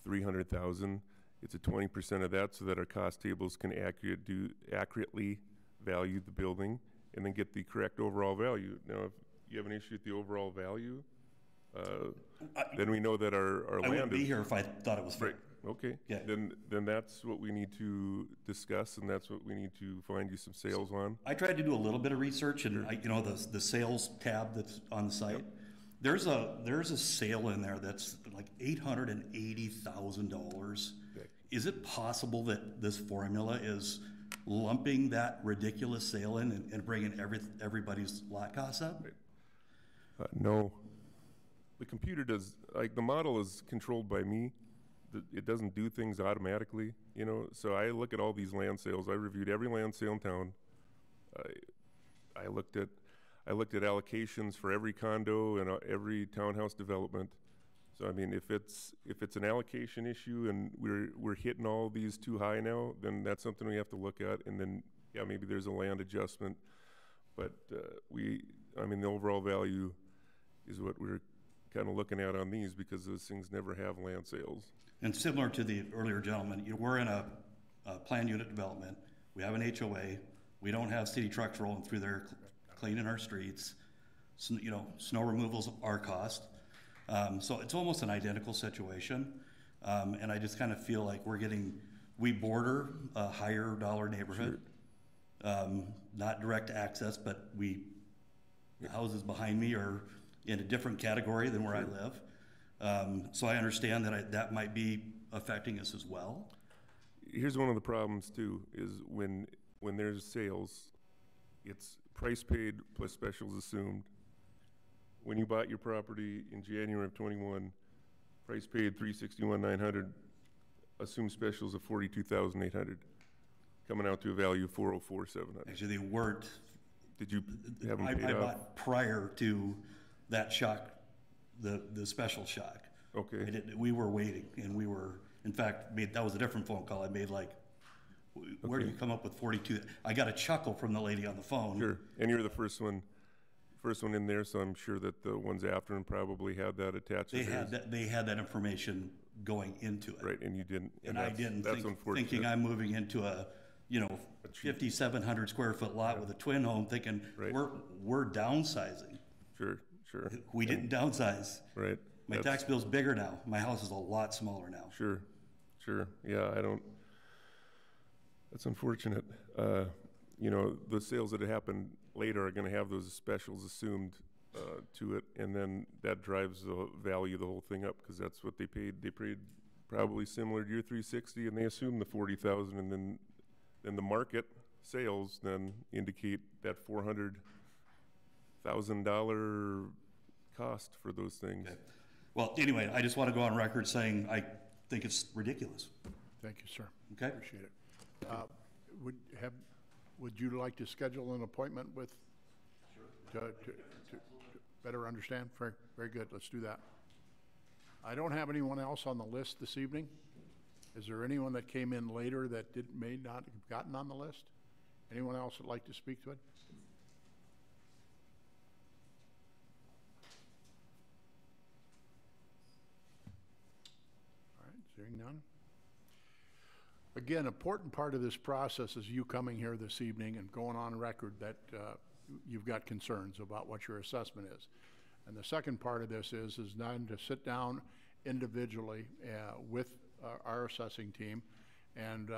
$300,000, it's a 20% of that, so that our cost tables can accurately value the building and then get the correct overall value. Now, if you have an issue with the overall value, then we know that our land I wouldn't be here if I thought it was fair. Right. Okay. Yeah. Then that's what we need to discuss, and that's what we need to find you some sales on. I tried to do a little bit of research, and the sales tab that's on the site. There's a sale in there that's like $880,000. Okay. Is it possible that this formula is lumping that ridiculous sale in and bringing everybody's lot costs up? No. The computer does, like, the model is controlled by me. It doesn't do things automatically, so I look at all these land sales. I reviewed every land sale in town. I looked at allocations for every condo and every townhouse development. So I mean, if it's an allocation issue and we're hitting all these too high now, then that's something we have to look at, and then maybe there's a land adjustment. But the overall value is what we're kind of looking at on these, because those things never have land sales. And similar to the earlier gentleman, we're in a planned unit development. We have an HOA. We don't have city trucks rolling through there cleaning our streets. Snow removal's our cost. So it's almost an identical situation. And I just kind of feel like we border a higher dollar neighborhood. Sure. Not direct access, but the houses behind me are in a different category than where I live. So I understand that might be affecting us as well. Here's one of the problems too, is when there's sales, it's price paid plus specials assumed. When you bought your property in January of 21, price paid $361,900, assumed specials of $42,800, coming out to a value of $404,700. Actually, they weren't. Did you have them paid I off? bought prior to that shock, the special shock. Okay. We were waiting, and we were, in fact, that was a different phone call. I made where do you come up with 42? I got a chuckle from the lady on the phone. Sure, and you're the first one in there, so I'm sure that the ones after him probably had that attached. They had that information going into it. Right, and you didn't. And I didn't, thinking I'm moving into a 5,700 square foot lot with a twin home, thinking we're downsizing. Sure. We didn't downsize. Right. My tax bill's bigger now. My house is a lot smaller now. Sure. Yeah, that's unfortunate. The sales that happen later are going to have those specials assumed to it, and then that drives the value of the whole thing up, because that's what they paid. They paid probably similar to your 360, and they assumed the 40,000, and then the market sales then indicate that $400,000 cost for those things. Okay. Well, anyway, I just want to go on record saying I think it's ridiculous. Thank you, sir. Okay. Appreciate it. Would you like to schedule an appointment with? Sure. To better understand? Very, very good. Let's do that. I don't have anyone else on the list this evening. Is there anyone that came in later that may not have gotten on the list? Anyone else that'd like to speak to it? All right, seeing none. Again, important part of this process is you coming here this evening and going on record that you've got concerns about what your assessment is. And the second part of this is then to sit down individually with our assessing team and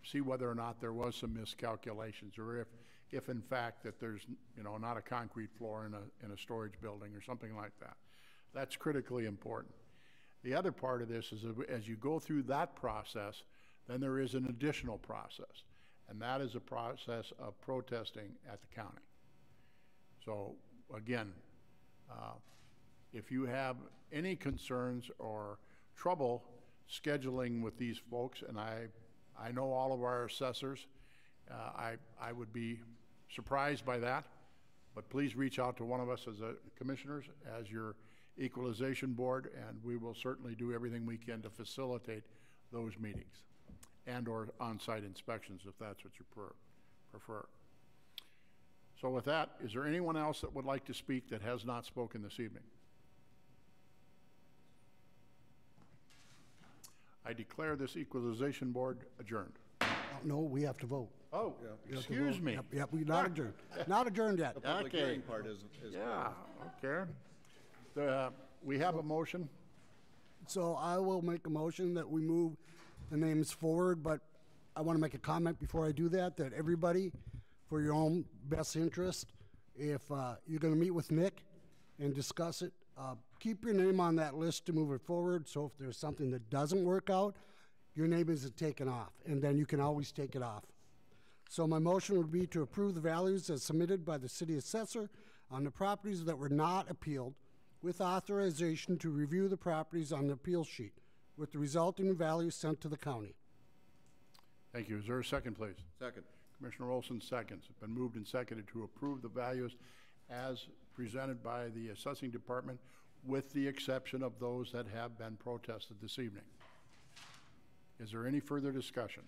see whether or not there was some miscalculations, or if in fact that there's, you know, not a concrete floor in a storage building or something like that. That's critically important. The other part of this is as you go through that process, then there is an additional process, and that is a process of protesting at the county. So again, if you have any concerns or trouble scheduling with these folks, and I know all of our assessors, I would be surprised by that, but please reach out to one of us as a commissioners, as your equalization board, and we will certainly do everything we can to facilitate those meetings and or on-site inspections if that's what you prefer. So with that, is there anyone else that would like to speak that has not spoken this evening? I declare this equalization board adjourned. No, we have to vote. Oh, excuse me. Yep, we're not adjourned. Not adjourned yet. The public hearing part is. Yeah, okay. We have a motion. So I will make a motion that we move the names forward, but I want to make a comment before I do that, that everybody, for your own best interest, if you're going to meet with Nick and discuss it, keep your name on that list to move it forward, so if there's something that doesn't work out, your name isn't taken off, and then you can always take it off. So my motion would be to approve the values as submitted by the city assessor on the properties that were not appealed, with authorization to review the properties on the appeal sheet, with the resulting values sent to the county. Thank you. Is there a second, please? Second. Commissioner Olson seconds. It's been moved and seconded to approve the values as presented by the assessing department, with the exception of those that have been protested this evening. Is there any further discussion?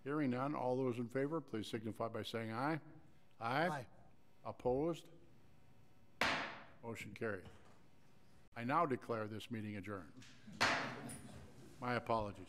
Hearing none, all those in favor, please signify by saying aye. Aye. Aye. Opposed? Motion carried. I now declare this meeting adjourned. My apologies.